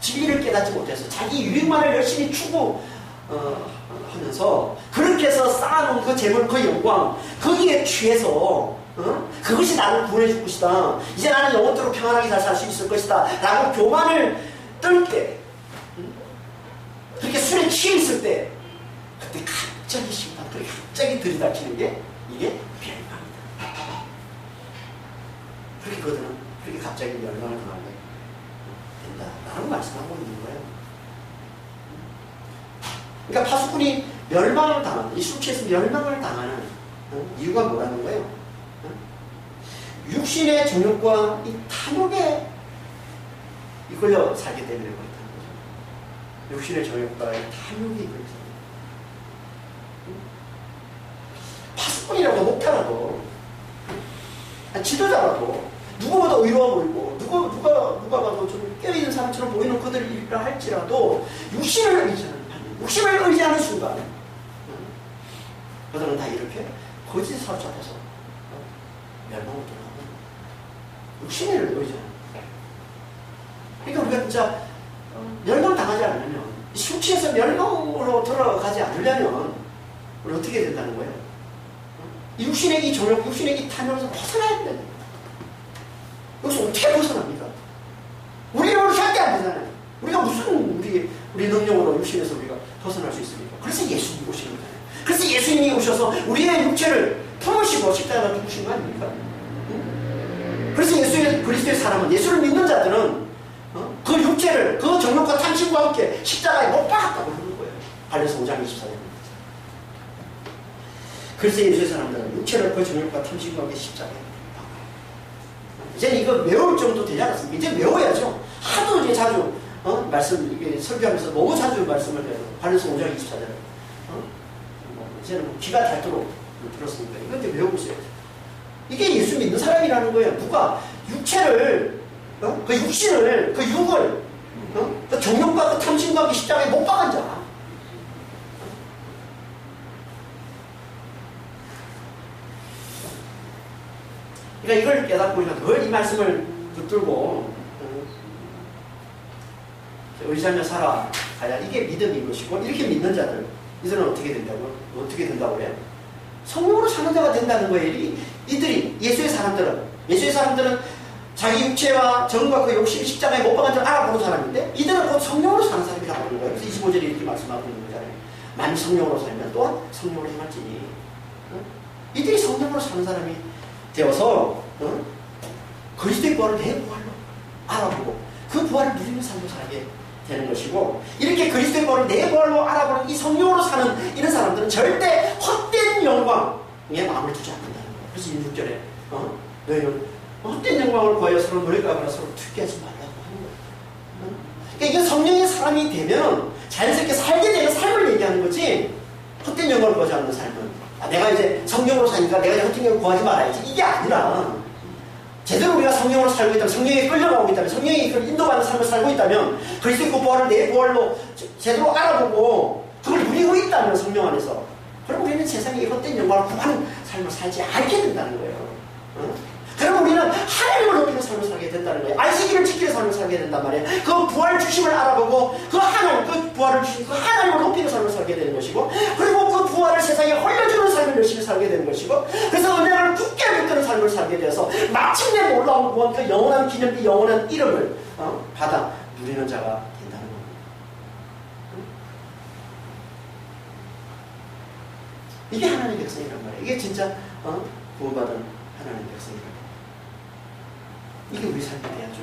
진리를 깨닫지 못해서 자기 유익만을 열심히 추구하면서 그렇게 해서 쌓아놓은 그 재물, 그 영광, 거기에 취해서 그것이 나를 구원해 줄 것이다. 이제 나는 영원토록 평안하게 잘 살 수 있을 것이다. 라고 교만을 떨 때, 그렇게 술에 취해 있을 때, 그때 갑자기 심판들이 갑자기 들이닥치는 게 이게 멸망이다. 그렇게 그들은 그렇게 갑자기 멸망을 당하게 된다. 라고 말씀하고 있는 거예요. 그러니까 파수꾼이 멸망을 당하는, 이 술 취해서 멸망을 당하는 이유가 뭐라는 거예요? 육신의 정욕과 이 탐욕에 이끌려 살게 되는 거예요. 육신의 정욕과 탐욕이 이끌려 살게. 파수꾼이라고 목타라도 지도자라도 누구보다 의로워 보이고 누가 봐도 좀 깨어있는 사람처럼 보이는 그들이라 할지라도 육신을 의지하는 순간 그들은 다 이렇게 거짓 사로잡혀서 멸망을 떠나는 육신을 의지하는. 그러니까 우리가 진짜 멸망당하지 않으면, 숙취에서 멸망으로 들어가지 않으려면 우리 어떻게 해야 된다는 거예요? 이 육신의 이 정욕, 육신의 이 탐욕에서 벗어나야 된다. 여기서 어떻게 벗어납니까? 우리는 절대 안 되잖아요. 우리가 무슨 우리 능력으로 육신에서 우리가 벗어날 수 있습니까? 그래서 예수님이 오시는 거잖아요. 그래서 예수님이 오셔서 우리의 육체를 품으시고 십자가에 죽으신 거 아닙니까? 그래서 그리스도의 사람은, 예수를 믿는 자들은 그 육체를 그 정욕과 탐심과 함께 십자가에 못 박았다고 하는 거예요. 갈라디아서 5장 24절입니다. 그래서 예수의 사람들은 육체를 그 정욕과 탐심과 함께 십자가에 박아요. 이제 이거 외울 정도 되지 않았습니까? 이제 외워야죠. 하도 이제 자주 설교하면서 너무 자주 말씀을 해요. 갈라디아서 5장 24절. 이제는 귀가 닳도록 들었으니까 이거 이제 외우고 있어요. 이게 예수 믿는 사람이라는 거예요. 누가 육체를, 그 육신을, 그 육을, 그 정욕과 그 탐심과 그 십자가에 못 박은 자. 그러니까 이걸 깨닫고 우리가 늘 이 말씀을 붙들고 의지하며 살아가야 이게 믿음인 것이고, 이렇게 믿는 자들, 이들은 어떻게 된다고 그래요? 성령으로 사는 자가 된다는 거예요. 이들이, 예수의 사람들은 자기 육체와 정과 그 욕심이 십자가에 못 박은 줄 알아보는 사람인데, 이들은 곧 성령으로 사는 사람이라고 하는 거예요. 그래서 25절에 이렇게 말씀하고 있는 거잖아요. 만일 성령으로 살면 또한 성령으로 행할지니. 이들이 성령으로 사는 사람이 되어서 그리스도의 부활을 내 부활로 알아보고 그 부활을 누리는 삶을 살게 되는 것이고, 이렇게 그리스도의 부활을 내 부활로 알아보는 이 성령으로 사는 이런 사람들은 절대 헛된 영광에 마음을 두지 않는다는 거예요. 그래서 26절에 너희는 헛된 영광을 구하여 서로 노력하거나 서로 투기하지 말라고 하는 거예요. 그러니까 이게 성령의 사람이 되면 자연스럽게 살게 되는 삶을 얘기하는 거지, 헛된 영광을 구하지 않는 삶은 내가 이제 성령으로 사니까 내가 이제 헛된 영광을 구하지 말아야지, 이게 아니라 제대로 우리가 성령으로 살고 있다면, 성령에 끌려가고 있다면, 성령이 인도받는 삶을 살고 있다면, 그리스도의 그 부활을 내 부활로 제대로 알아보고 그걸 누리고 있다면, 성령 안에서, 그럼 우리는 세상에 헛된 영광을 구하는 삶을 살지 않게 된다는 거예요. 그럼 우리는 하나님을 높이는 삶을 살게 된다는 거예요. 안식일을 지키는 삶을 살게 된단 말이에요. 그 부활 주심을 알아보고 그 하나님, 그 부활을 주신 그 하나님을 높이는 삶을 살게 되는 것이고, 그리고 그 부활을 세상에 흘려주는 삶을 열심히 살게 되는 것이고, 그래서 은혜를 굳게 붙드는 삶을 살게 되어서 마침내 놀라운 구원, 그 영원한 기념비, 영원한 이름을 받아 누리는 자가 된다는 겁니다. 이게 하나님의 백성이란 말이에요. 이게 진짜 구원받은 하나님의 백성이란 말이에요. 이게 우리 삶이 돼야죠.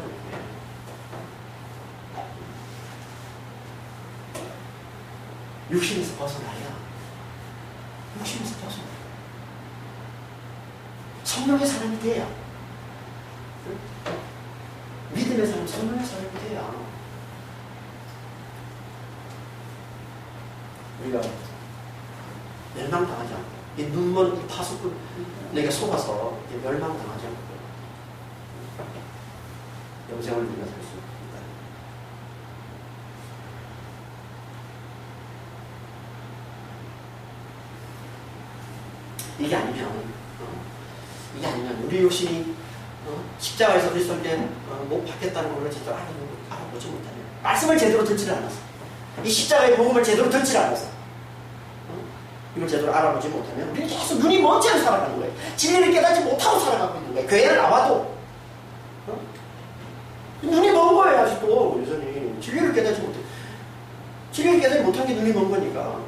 육신에서 벗어나야, 육신에서 벗어나야 성령의 사람이 돼야, 믿음의 사람, 성령의 사람이 돼야 우리가 멸망당하지 않고, 이 눈먼 이 파수꾼 내가 속아서 멸망당하지 않고 영생을 누리며 살 수 있다. 이게 아니면 우리 욕심이 십자가에서 그리스도를 못 받겠다는 걸 제대로 알아보지 못하면, 말씀을 제대로 듣지를 않아서, 이 십자가의 복음을 제대로 듣지를 않아서, 이걸 제대로 알아보지 못하면 우리는 계속 눈이 먼 채로 살아가는 거예요. 진리를 깨닫지 못하고 살아가고 있는 거예요. 교회를 나와도 눈이 먼 거예요. 아직도 여전히 진리를 깨닫지 못해. 진리를 깨닫지 못한 게 눈이 먼 거니까.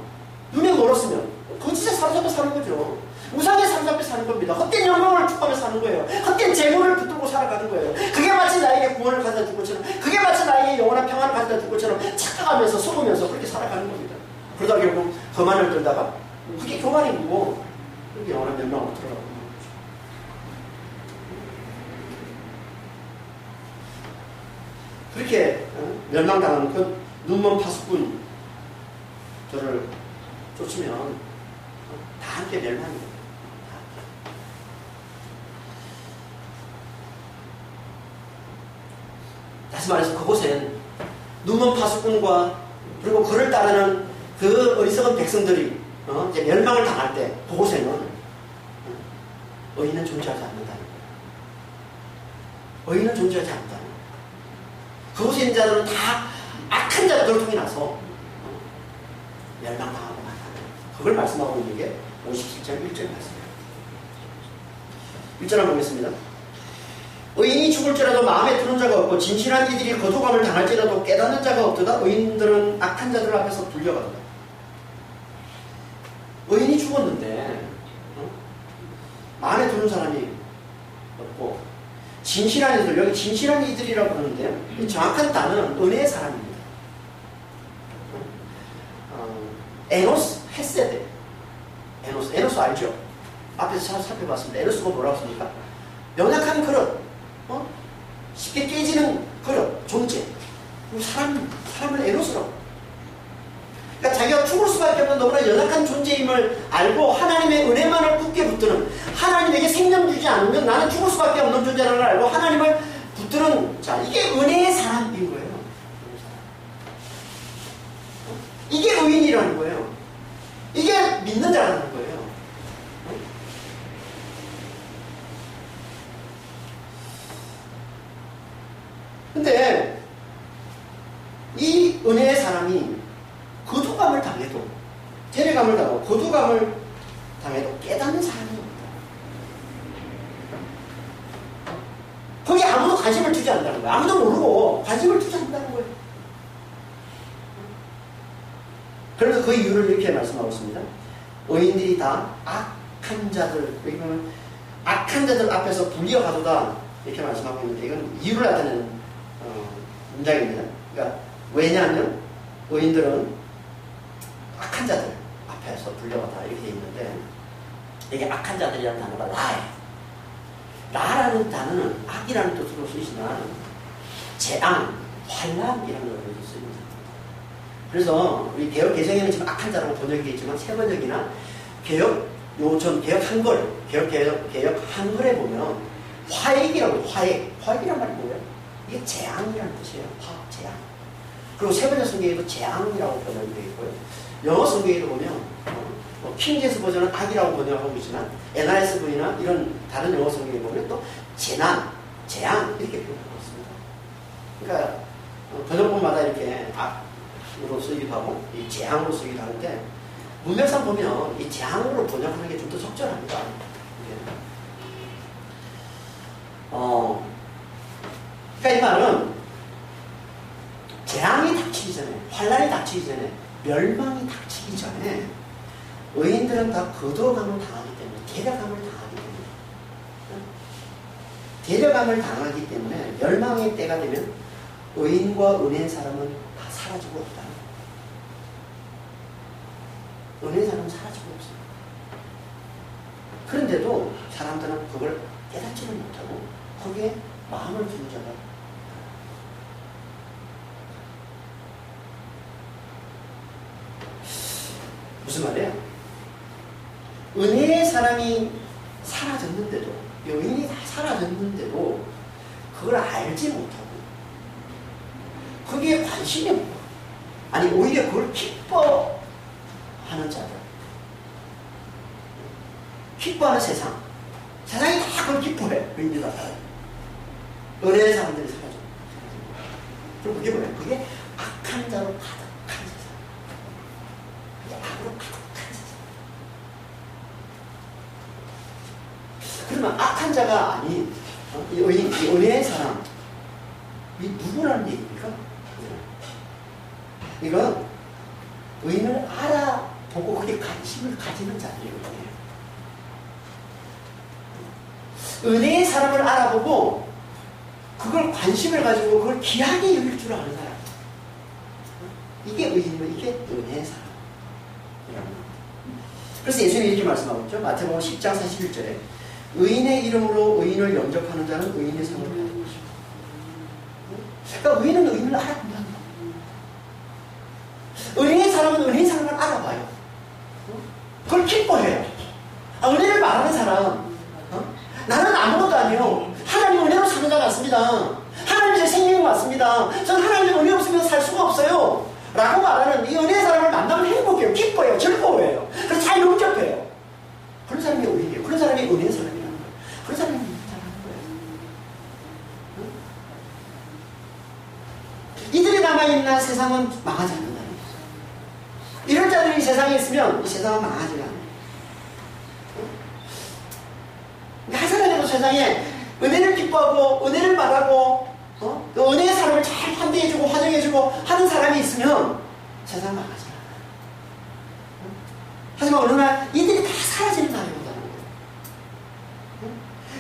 눈이 멀었으면 거짓에 사로잡혀 사는 거죠. 우상에 사로잡혀 사는 겁니다. 헛된 영광을 추구하며 사는 거예요. 헛된 재물을 붙들고 살아가는 거예요. 그게 마치 나에게 구원을 가져다 줄 것처럼, 그게 마치 나에게 영원한 평안을 가져다 줄 것처럼 착각하면서 속으면서 그렇게 살아가는 겁니다. 그러다 결국 거만을 들다가 그게 교만인 거고, 그게 영원한 멸망으로 들어가고 있는 거죠. 그렇게 멸망당하는 그 눈먼 파수꾼들을 쫓으면 다 함께 멸망입니다. 다시 말해서 그곳엔 눈먼 파수꾼과 그리고 그를 따르는 그 어리석은 백성들이 이제 멸망을 당할 때 그곳에는 의인은 존재하지 않는다는 거예요. 의인은 존재하지 않는다는 거예요. 그곳에 있는 자들은 다 악한 자들을 통해 나서 멸망당하고 만나는 그걸 말씀하고 있는 게 57장 1절 말씀이에요. 1절 한번 보겠습니다. 의인이 죽을지라도 마음에 드는 자가 없고 진실한 이들이 거두감을 당할지라도 깨닫는 자가 없도다. 의인들은 악한 자들 앞에서 불려가도다. 의인이 죽었는데 마음에 드는 사람이 없고 진실한 이들, 여기 진실한 이들이라고 하는데 정확한 단어는 은혜의 사람입니다. 에노스, 헤세드. 에노스 알죠? 앞에서 살펴봤습니다. 에노스가 뭐라고 했습니까? 연약한 그릇, 쉽게 깨지는 그릇, 존재. 사람을 에노스라고. 그러니까 자기가 죽을 수밖에 없는 너무나 연약한 존재임을 알고 하나님의 은혜만을 굳게 붙드는, 하나님에게 생명 주지 않으면 나는 죽을 수밖에 없는 존재라는 걸 알고 하나님을 붙드는 자, 이게 은혜의 사람인 거예요. 이게 의인이라는 거예요. 이게 믿는 자라는 거예요. 근데 이 은혜의 사람이 거두감을 당해도, 재래감을 당하고 거두감을 당해도 깨닫는 사람이 없다. 거기 아무도 관심을 두지 않는다는 거예요. 아무도 모르고 관심을 두지 않는다는 거예요. 그래서 그 이유를 이렇게 말씀하고 있습니다. 의인들이 다 악한 자들, 악한 자들 앞에서 불려가도다 이렇게 말씀하고 있는데, 이건 이유를 나타내는 문장입니다. 그러니까 왜냐하면 의인들은 악한 자들 앞에서 불려가다 이렇게 있는데, 이게 악한 자들이라는 단어가 라예요. 라라는 단어는 악이라는 뜻으로 쓰이지만 재앙, 환란이라는 뜻으로 쓰입니다. 그래서 우리 개혁 개정에는 지금 악한 자라고 번역이 있지만 새 번역이나 개혁 요전 개혁 한글, 개혁 한글에 보면 화액이라고, 화액이란 말이 뭐예요? 이게 재앙이라는 뜻이에요. 재앙. 그리고 새 번역 성경에도 재앙이라고 번역이 되어 있고요. 영어 성경에도 보면 킹제스 버전은 악이라고 번역하고 있지만 NRSV나 이런 다른 영어 성경에 보면 또 재난, 재앙 이렇게 표현하고 있습니다. 그러니까 번역본마다 이렇게 악으로 쓰기도 하고 이 재앙으로 쓰기도 하는데, 문맥상 보면 이 재앙으로 번역하는 게 좀 더 적절합니다. 그러니까 이 말은 재앙이 닥치기 전에, 환란이 닥치기 전에, 멸망이 닥치기 전에 의인들은 다 거두감을 당하기 때문에, 데려감을 당하기 때문에 멸망의 때가 되면 의인과 은혜의 사람은 다 사라지고 없다. 은혜의 사람은 사라지고 없어요. 그런데도 사람들은 그걸 깨닫지를 못하고 거기에 마음을 두는 자가 무슨 말이에요? 은혜의 사람이 사라졌는데도, 여인이 다 사라졌는데도 그걸 알지 못하고 거기에 관심이 없고, 아니 오히려 그걸 기뻐하는 자들, 기뻐하는 세상이 다 그걸 기뻐해. 의인들이 은혜의 사람들이 사라져. 그럼 그게 뭐예요? 그게 악한 자로 가득한 세상, 그게 악으로 가득한 세상. 그러면 악한 자가 아닌 이 의인, 이 은혜의 사람이 누구라는 얘기입니까? 이건 의인을 알아보고 그게 관심을 가지는 자들이거든요. 은혜의 사람을 알아보고 그걸 관심을 가지고 그걸 귀하게 여길 줄 아는 사람, 이게 의인이고 이게 은혜의 사람. 그래서 예수님이 이렇게 말씀하고 있죠. 마태복음 10장 41절에 의인의 이름으로 의인을 영접하는 자는 의인의 상을 받는 것이고, 그러니까 의인은 의인을 알아본다는 거예요. 은혜의 사람은 은혜의 사람을 알아봐요. 그걸 기뻐해요. 은혜를 말하는 사람, 나는 아무것도 아니에요. 하나님 은혜로 사는 자 같습니다. 하나님 제 생명이 맞습니다. 없습니다. 전 하나님의 은혜 없으면 살 수가 없어요. 라고 말하는 이 은혜의 사람을 만나면 행복해요. 기뻐요. 즐거워해요. 그래서 잘 용접해요. 그런 사람이 오히려 그런 사람이 은혜의 사람이라는 거예요. 그런 사람이 있는 사람인 거예요. 응? 이들이 남아있는 세상은 망하지 않는다는 거죠. 이런 자들이 세상에 있으면 이 세상은 망하지 않아요. 한 사람이라도 세상에 은혜를 기뻐하고 은혜를 말하고 또 은혜의 사람을 잘 환대해주고 환영해주고 하는 사람이 있으면 세상 망하지 않아요. 하지만 어느 날 이들이 다 사라지는 날이 온다는 거예요.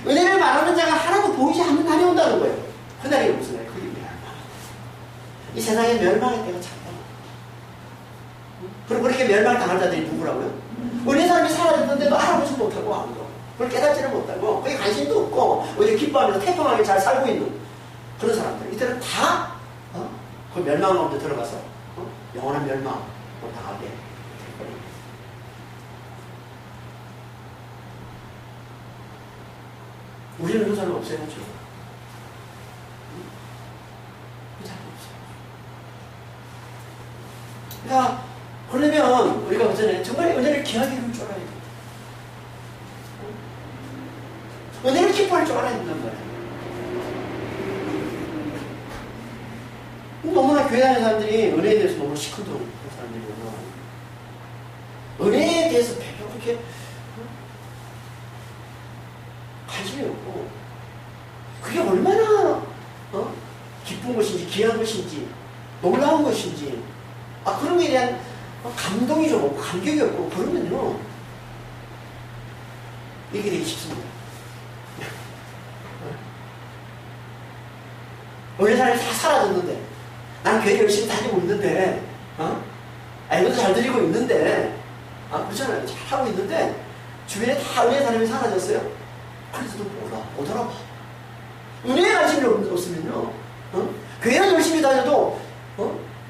은혜를 말하는 자가 하나도 보이지 않는 날이 온다는 거예요. 그 날이 무슨 날이에요? 그게 멸망. 이 세상에 멸망의 때가 찼다. 그리고 그렇게 멸망당할 자들이 누구라고요? 은혜 사람이 사라졌는데도 알아보지 못하고 아무도 그걸 깨닫지를 못하고 거기 관심도 없고 오히려 기뻐하면서 태평하게 잘 살고 있는 그런 사람들 이들은 다 그 멸망 가운데 들어가서 영원한 멸망을 당하게 될 거예요. 우리는 그 사람 없어야죠. 그 사람 없어요. 그러니까 그러면 우리가 그 전에 정말 은혜를 귀하게 이룰 줄 알아야 돼요. 은혜를 기뻐할 줄 알아야 된단 말이에요. 너무나 교회 다니는 사람들이 은혜에 대해서 너무 시큰둥한 사람들이 너무 많아요. 은혜에 대해서 별로 그렇게 관심이 없고 그게 얼마나 기쁜 것인지 귀한 것인지 놀라운 것인지 그런 것에 대한 감동이 좀 없고 감격이 없고 그러면요 이게 되게 쉽습니다. 은혜 사람이 다 사라졌는데 나는 교회 열심히 다니고 있는데 알고도 잘 드리고 있는데 그렇잖아요. 잘하고 있는데 주변에 다 은혜 사람이 사라졌어요. 그래서도 못 알아봐. 은혜에 관심이 없으면요 교회는 열심히 다녀도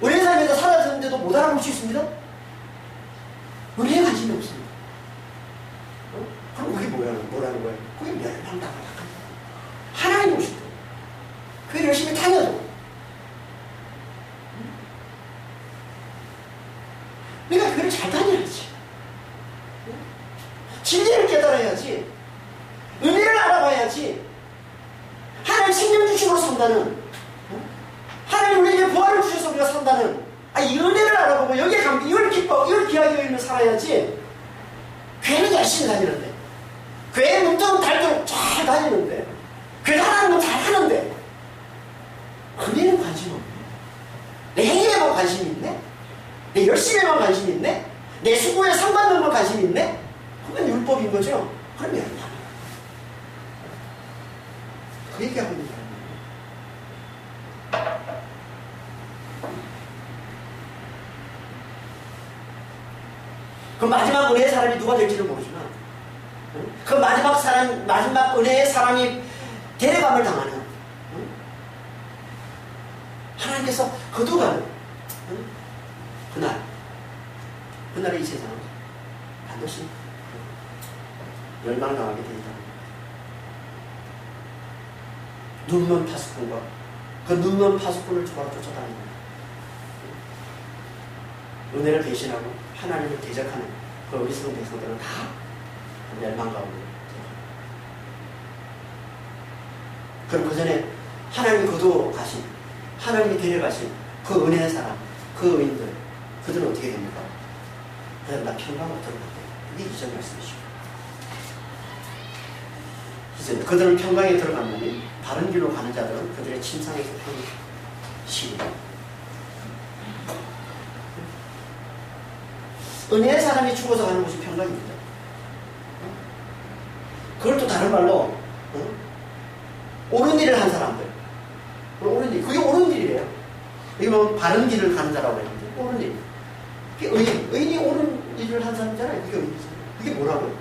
은혜 사람이 사라졌는데도 못 알아볼 수 있습니다. 은혜에 관심이 없습니다. 그럼 그게 뭐라는 거예요? 그게 멸망당한 거예요. 하나님 오실 때 교회 열심히 다녀도 그러니까 교회를 잘 다녀야지. 진리를 깨달아야지. 은혜를 알아봐야지. 하나님 생명 주심으로 산다는 하나님 우리에게 부활을 주셔서 우리가 산다는 이 은혜를 알아보고 여기에 감기 이걸 기뻐 이걸 귀하게 여기며 살아야지. 교회는 열심히 다니는데 교회 문턱은 달도록 잘 다니는데 교회 하나님은 잘 하는데 은혜는 관심 없네. 내 행위에만 관심이 있네. 내 열심히에만 관심이 있네. 내 수고에 상받는 건 관심이 있네. 그건 율법인 거죠. 그럼 멸망. 그 얘기하고 있는 거예요. 그 마지막 은혜의 사람이 누가 될지는 모르지만 그 마지막 은혜의 사람이 데려감을 당하는 하나님께서 거두가는 그날에 이 세상은 반드시 멸망당하게 된다. 눈먼 파수꾼과 그 눈먼 파수꾼을 바로 쫓아다니는 은혜를 배신하고 하나님을 대적하는 그 어리석은 백성들은 다 멸망 가운데 들어갑니다. 그럼 그 전에 하나님이 거두어 가신 하나님이 데려가신 그 은혜의 사람, 그 의인들, 그들은 어떻게 됩니까? 그들은 다 평강으로 들어간대요. 그게 이전 말씀이시고. 이제 그들은 평강에 들어갔느니 바른 길로 가는 자들은 그들의 침상에서 쉬고. 은혜의 사람이 죽어서 가는 곳이 평강입니다. 그걸 또 다른 말로 옳은 일을 한 사람들. 옳은 일. 그게 옳은 일이래요. 이게 뭐 바른 길을 가는 자라고 했는데 옳은 일. 그게 의인. 의인이 옳은 일을 한 사람이잖아요. 그게 의인이잖아요. 그게 뭐라고요?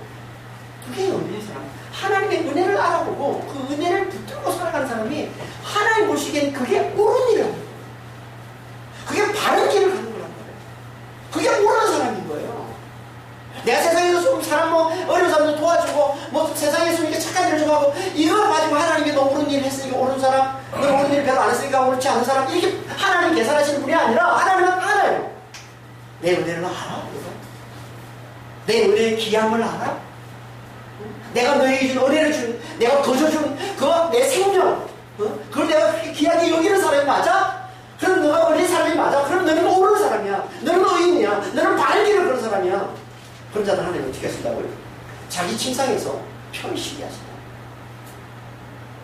그게 은혜의 사람. 하나님의 은혜를 알아보고 그 은혜를 붙들고 살아가는 사람이 하나님 보시기엔 그게 옳은 일이라는 거예요. 그게 바른 길을 가는 거란 말이에요. 그게 옳은 사람인 거예요. 내가 세상에서 좀 사람 어려운 사람들 도와주고 세상에서 이렇게 착한 일을 좀 하고 이걸 가지고 하나님께 너 옳은 일을 했으니까 옳은 사람 너 옳은 일 별로 안 했으니까 그렇지 않은 사람, 이렇게 하나님 계산하시는 분이 아니라 하나님은 알아요. 내 은혜를 알아? 내 은혜의 귀함을 알아? 내가 너에게 준 은혜를 내가 거저준 그거 내 생명, 그걸 내가 귀하게 여기는 사람이 맞아? 그럼 너가 은혜 사람이 맞아? 그럼 너는 모르는 사람이야. 너는 의인이야. 너는 바른 길을 그런 사람이야. 그런 자들 하나님 어떻게 하신다고요? 자기 침상에서 편식이 하신다.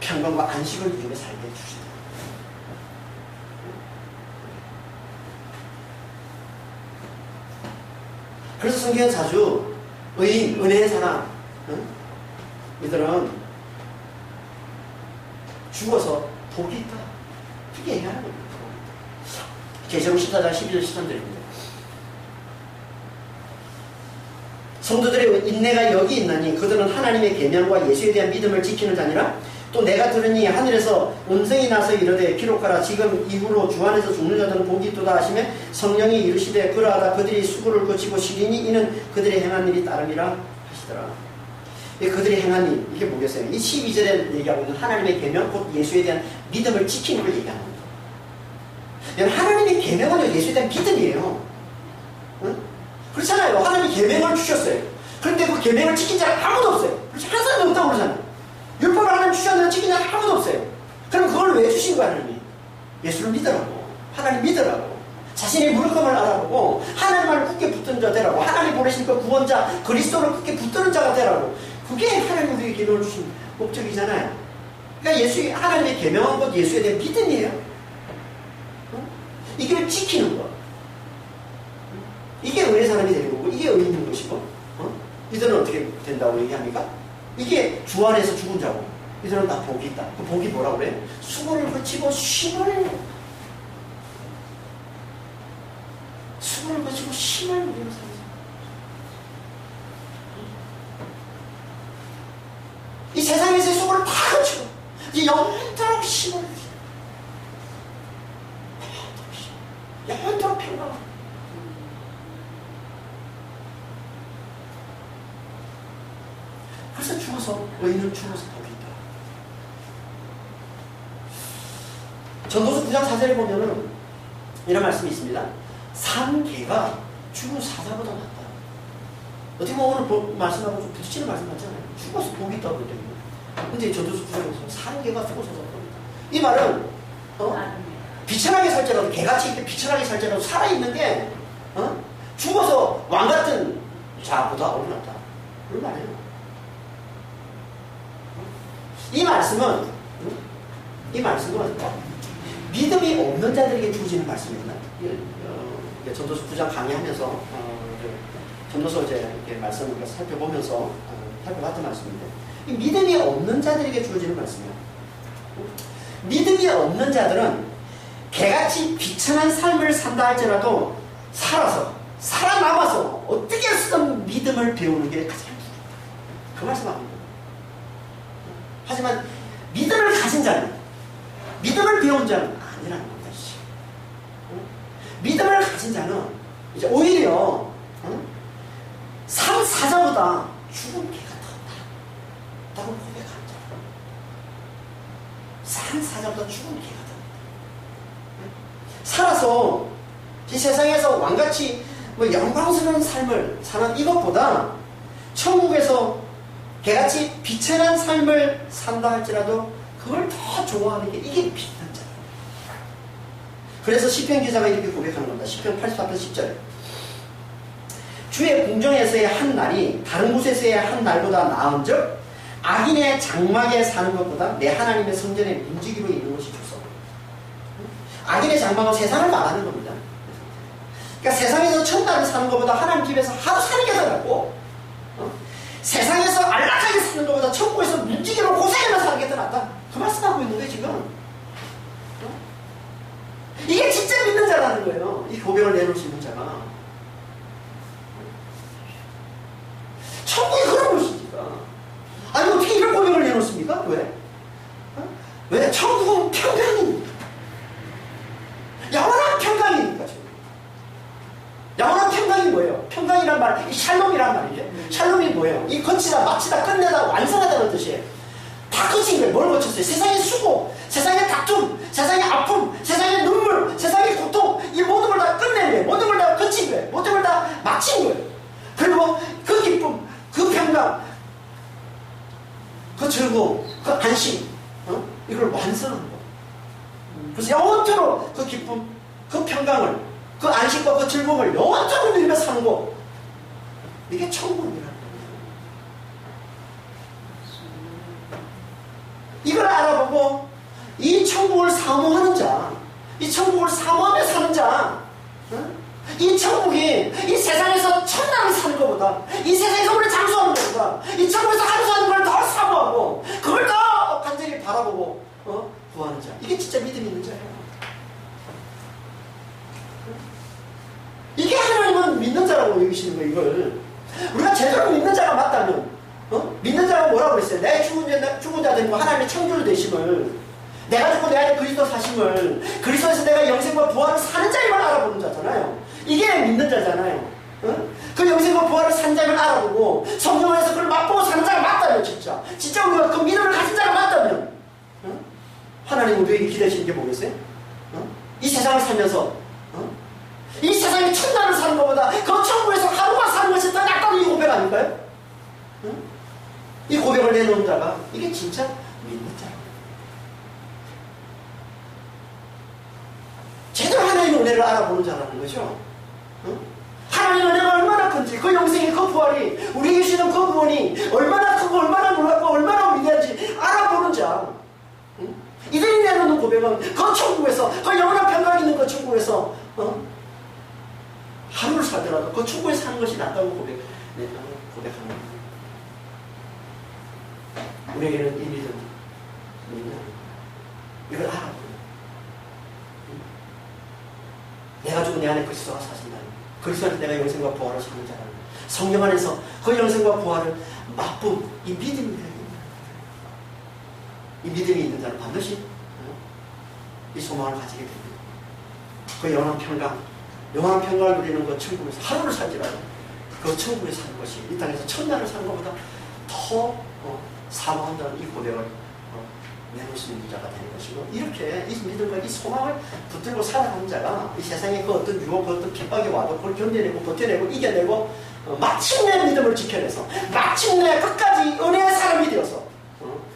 평강과 안식을 누리며 살게 해주신다. 그래서 성경은 자주 의인, 은혜의 사람, 이들은 죽어서 복이 있다. 그렇게 얘기하는 겁니다. 계시록 14장 11절 13절입니다. 성도들의 인내가 여기 있나니 그들은 하나님의 계명과 예수에 대한 믿음을 지키는 자니라. 또 내가 들으니 하늘에서 음성이 나서 이르되 기록하라. 지금 이후로 주 안에서 죽는 자들은 복이 있도다 하시매 성령이 이르시되 그러하다 그들이 수고를 거치고 시리니 이는 그들이 행한 일이 따름이라 하시더라. 그들이 행한 일, 이게 뭐겠어요? 이 12절에 얘기하고 있는 하나님의 계명, 곧 예수에 대한 믿음을 지키는 걸 얘기하는 겁니다. 하나님의 계명은 예수에 대한 믿음이에요. 응? 그렇잖아요. 하나님이 계명을 주셨어요. 그런데 그 계명을 지킨 자는 아무도 없어요. 그렇지? 한 사람도 없다고 그러잖아요. 율법을 하나님 주셨는데 지킨 자는 아무도 없어요. 그럼 그걸 왜 주신 거야, 하나님이? 예수를 믿으라고. 하나님 믿으라고. 자신의 무력함을 알아보고 하나님을 굳게 붙드는 자 되라고. 하나님 보내신 그 구원자 그리스도를 굳게 붙드는 자가 되라고. 그게 하나님 우리에게 계명을 주신 목적이잖아요. 그러니까 하나님의 계명한 것 예수에 대한 믿음이에요. 이걸 지키는 것. 이게 은혜 사람이 되는 거고, 이게 의인인 것이고, 이들은 어떻게 된다고 얘기합니까? 이게 주 안에서 죽은 자고, 이들은 다 복이 있다. 그 복이 뭐라고 그래요? 수고를 거치고 쉼을, 수고를 거치고 쉼을 누리는 사람. 이 세상에서의 수고를 다 거치고, 이제 영원토록 쉼을 누리는 영원토록 평강. 그래서 죽어서, 의인은 죽어서 복이 있다. 전도서 9장 4절에 보면은 이런 말씀이 있습니다. 산 개가 죽은 사자보다 낫다. 어떻게 보면 오늘 말씀하고 좀 부딪히는 말씀 같잖아요. 죽어서 복이 있다고 그랬거든요. 근데 전도서 9장에서 산 개가 죽어서 복이 있다. 이 말은 비천하게 살자라도, 개같이 이렇게 비천하게 살자라도 살아있는데, 죽어서 왕같은 자보다 어긋났다. 그런 말이에요. 이 말씀은 믿음이 없는 자들에게 주어지는 말씀입니다. 전도서 9장 강의하면서, 전도서 이렇게 말씀을 살펴보면서, 살펴봤던 말씀인데, 이 믿음이 없는 자들에게 주어지는 말씀이에요. 믿음이 없는 자들은 개같이 비천한 삶을 산다 할지라도 살아남아서 어떻게 해서든 믿음을 배우는 게 가장 중요해요. 그 말씀합니다. 하지만 믿음을 가진 자는, 믿음을 배운 자는 아니라는 겁니다. 믿음을 가진 자는 이제 오히려 산 사자보다 죽은 개가 더 낫다고 고백하는 자. 산 사자보다 죽은 개가 더 낫다. 살아서 이 세상에서 왕같이 영광스러운 삶을 사는 이것보다 천국에서 개같이 비천한 삶을 산다 할지라도 그걸 더 좋아하는 게 이게 믿는 자예요. 그래서 시편 기자가 이렇게 고백하는 겁니다. 시편 84편 10절에 주의 궁정에서의 한 날이 다른 곳에서의 한 날보다 나은즉 악인의 장막에 사는 것보다 내 하나님의 성전에 문지기로 있는 것이 좋소. 악인의 장막은 세상을 말하는 겁니다. 그러니까 세상에서 천달을 사는 것보다 하나님 집에서 하루 사는 게 더 낫고, 세상에서 안락하게 사는 것보다 천국에서 문지기로 고생하며 사는 게 더 낫다. 그 말씀하고 있는 거예요, 지금. 이게 진짜 믿는 자라는 거예요. 이 고백을 내놓을 수 있는 자가. 천국이 그런 것이니까. 아니, 어떻게 이런 고백을 내놓습니까? 왜? 왜? 천국은 평강이니까. 영원한 평강이니까. 영원한 평강이 뭐예요? 평강이란 말, 이 샬롬이란 말이죠. 샬롬이 뭐예요? 이 거치다, 마치다, 끝내다, 완성하다는 뜻이에요. 다 거친 거예요. 뭘 거쳤어요? 세상의 수고, 세상의 다툼, 세상의 마친 거예요. 그리고 그 기쁨, 그 평강, 그 즐거움, 그 안심, 이걸 완성한 거예요. 그래서 영원토록 그 기쁨, 그 평강을, 그 안식과 그 즐거움을 영원토록 누리며 사는 거, 이게 천국이라는 거예요. 이걸 알아보고 이 천국을 사모하는 자, 이 천국을 사모하며 사는 자, 이 천국이 이 세상에서 천당을 사는 것보다, 이 세상에서 우리 장수하는 것보다, 이 천국에서 장수하는 걸 더 사모하고 그걸 더 간절히 바라보고 구하는 자, 이게 진짜 믿음이 있는 자예요. 이게 하나님은 믿는 자라고 여기시는 거예요. 이걸 우리가 제대로 믿는 자가 맞다면, 믿는 자가 뭐라고 그랬어요? 내 죽은 자 되고 하나님의 창조주 되심을, 내가 죽고 내 안에 그리스도 사심을, 그리스도에서 내가 영생과 부활을 사는 자임을 알아보는 자잖아요. 이게 믿는 자잖아요. 그 영생과 부활을 사는 자임을 알아보고 성령 안에서 그걸 맛보고 사는 자가 맞다면, 진짜 우리가 그 믿음을 가진 자가 맞다면, 하나님 우리에게 기대하시는 게 뭐겠어요? 이 세상을 살면서 이 세상에 천당을 사는 것보다 그 천국에서 하루만 사는 것이 더 낫다는 이 고백 아닐까요? 이 고백을 내놓은 자가 이게 진짜 믿는 자예요. 제대로 하나님의 은혜를 알아보는 자라는 거죠. 하나님의 은혜가 얼마나 큰지, 그 영생의 그 부활이, 우리에게 주시는 그 구원이 얼마나 크고 얼마나 놀랍고 얼마나 위대한지 알아보는 자, 이들이 내놓는 고백은 그 천국에서, 그 영원한 평강이 있는 그 천국에서 하루를 살더라도 그 천국에 사는 것이 낫다고 고백하는 거예요. 우리에게는 이 믿음, 이걸 알아보는, 내가 죽은 내 안에 그리스도가 사신다는, 그리스도 안에서 내가 영생과 부활을 사는 자라는, 성령 안에서 그 영생과 부활을 맛본 이 믿음입니다. 이 믿음이 있는 자는 반드시 이 소망을 가지게 됩니다. 그 영원한 평강을 누리는 그 천국에서 하루를 살지라도 그 천국에 사는 것이 이 땅에서 천날을 사는 것보다 더 사모한다는 이 고백을 내놓을 수 있는 자가 되는 것이고, 이렇게 이 믿음과 이 소망을 붙들고 살아가는 자가 이 세상에 그 어떤 유혹, 그 어떤 핍박이 와도 그걸 견뎌내고 버텨내고 이겨내고 마침내 믿음을 지켜내서 마침내 끝까지 은혜의 사람이 되어서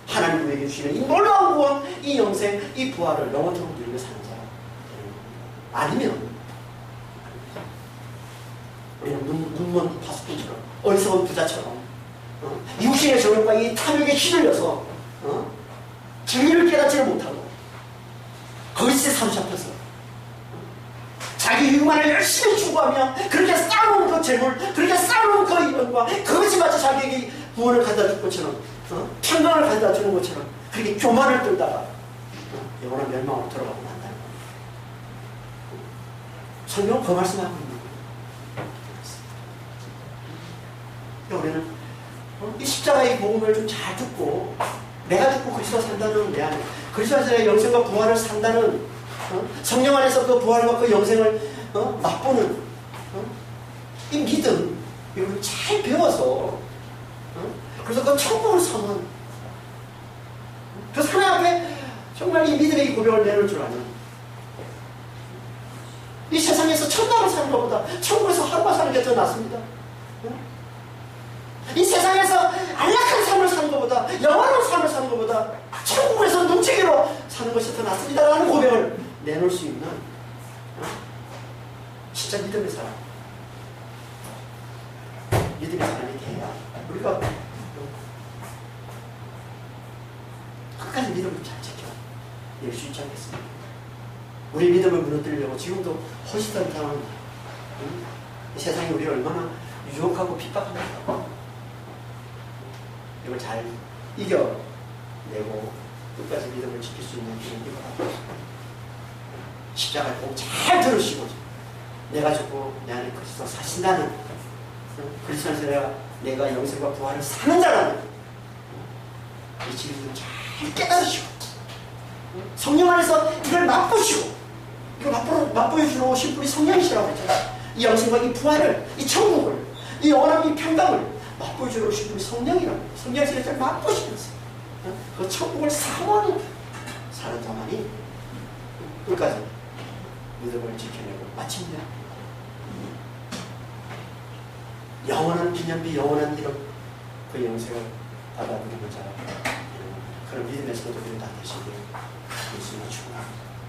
하나님 우리에게 주시는 이 놀라운 구원, 이 영생, 이 부활을 영원토록 누리며 사는 자가 되는 겁니다. 아니면 우리는 눈먼 파수꾼처럼, 어리석은 부자처럼 육신의 정욕과 이 탐욕에 휘둘려서 진리를 깨닫지를 못하고 거짓에 사로잡혀서 자기 유만을 열심히 추구하며 그렇게 쌓아놓은 그 재물, 그렇게 쌓아놓은 그 이론과 거짓마치 자기에게 구원을 가져다 줄 것처럼, 평강을 가져다 주는 것처럼 그렇게 교만을 들다가 영원한 멸망으로 들어가고 난다는 거예요. 성경은 그 말씀하고 있는 거예요. 우리는 이 십자가의 복음을 좀 잘 듣고, 내가 죽고 그리스도가 산다는 내 안에, 그리스도 안에서 영생과 부활을 산다는, 성령 안에서 그 부활과 그 영생을 맛보는 이 믿음, 이걸 잘 배워서 그래서 그 천국을 사모하는, 그 하나님 앞에 정말 이 믿음의 이 고백을 내놓을 줄 아는, 이 세상에서 천당을 사는 것보다 천국에서 하루만 사는 게 더 낫습니다. 이 세상에서 안락한 삶을 사는 것보다, 영원한 삶을 사는 것보다 천국에서 눈치기로 사는 것이 더 낫습니다라는 고백을 내놓을 수 있는 진짜 믿음의 사람, 믿음의 사람이 돼야 우리가 끝까지 믿음을 잘 지켜낼 수 있지 않겠습니까? 우리 믿음을 무너뜨리려고 지금도 허시단단한 이 세상이 우리를 얼마나 유혹하고 핍박합니까? 이걸 잘 이겨내고 끝까지 믿음을 지킬 수 있는 길은 이거다. 십자가를 꼭 잘 들으시고, 내가 죽고 내 안에 그리스도 사신다는, 그리스도 안에서 내가 영생과 부활을 사는 자라는 이 진리를 잘 깨달으시고, 성령 안에서 이걸 맛보시고, 이걸 맛보여주는 오신 분이 성령이시라고 했잖아요. 이 영생과 이 부활을, 이 천국을, 이 영원한 이 평강을 맛보여주러 오신 분이 성령이라고, 성령에서 이렇게 맛보시면서 그 천국을 사모하는 사는 자만이 끝까지 믿음을 지켜내고 마침내 영원한 기념비, 영원한 이름, 그 영생을 받아들이고자 그런 믿음의 성도들이 다 되시길 예수님의 축원하고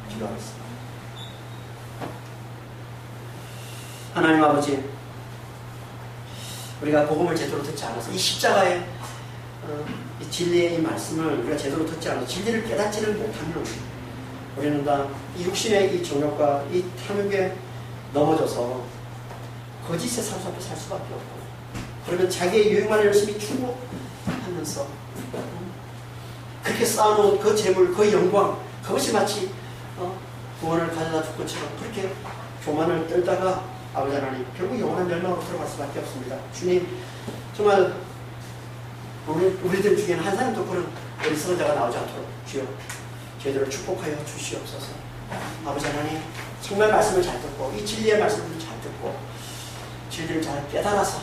기도하겠습니다. 하나님 아버지, 우리가 복음을 제대로 듣지 않아서 이 십자가의 이 진리의 이 말씀을 우리가 제대로 듣지 않아서 진리를 깨닫지를 못하면 우리는 다 이 육신의 이 정욕과 이 탐욕에 넘어져서 거짓의 삶 속에 살 수밖에 없고, 그러면 자기의 유익만 열심히 추구하면서 그렇게 쌓아놓은 그 재물, 그 영광, 그것이 마치 구원을 가져다 줄 것처럼 그렇게 교만을 떨다가 아버지 하나님 결국 영원한 멸망으로 들어갈 수밖에 없습니다. 주님, 정말 우리들 중에는 한 사람도 그런 어리석은 나오지 않도록 주여 저희들을 축복하여 주시옵소서. 아버지 하나님, 정말 말씀을 잘 듣고 이 진리의 말씀을 잘 듣고 저희들을 잘 깨달아서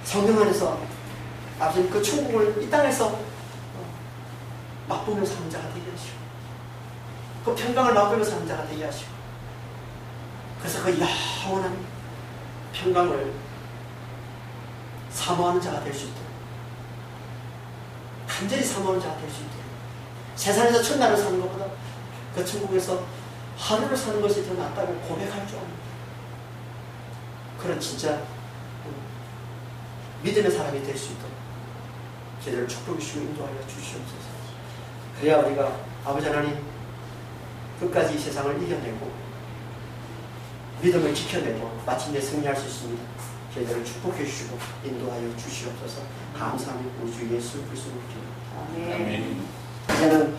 성령 안에서 아버지 그 천국을 이 땅에서 맛보며 사는 자가 되게 하시고, 그 평강을 맛보며 사는 자가 되게 하시고, 그래서 그 영원한 평강을 사모하는 자가 될 수 있도록, 간절히 사모하는 자가 될 수 있도록, 세상에서 첫날을 사는 것보다 그 천국에서 하루를 사는 것이 더 낫다고 고백할 줄 아는 그런 진짜 믿음의 사람이 될 수 있도록 저희들을 축복해 주시고 인도하여 주시옵소서. 그래야 우리가 아버지 하나님 끝까지 이 세상을 이겨내고 믿음을 지켜내고 마침내 승리할 수 있습니다. 저희들을 축복해 주시고 인도하여 주시옵소서. 감사합니다. 우리 주 예수 그리스도로 기도합니다. 아멘. 이제는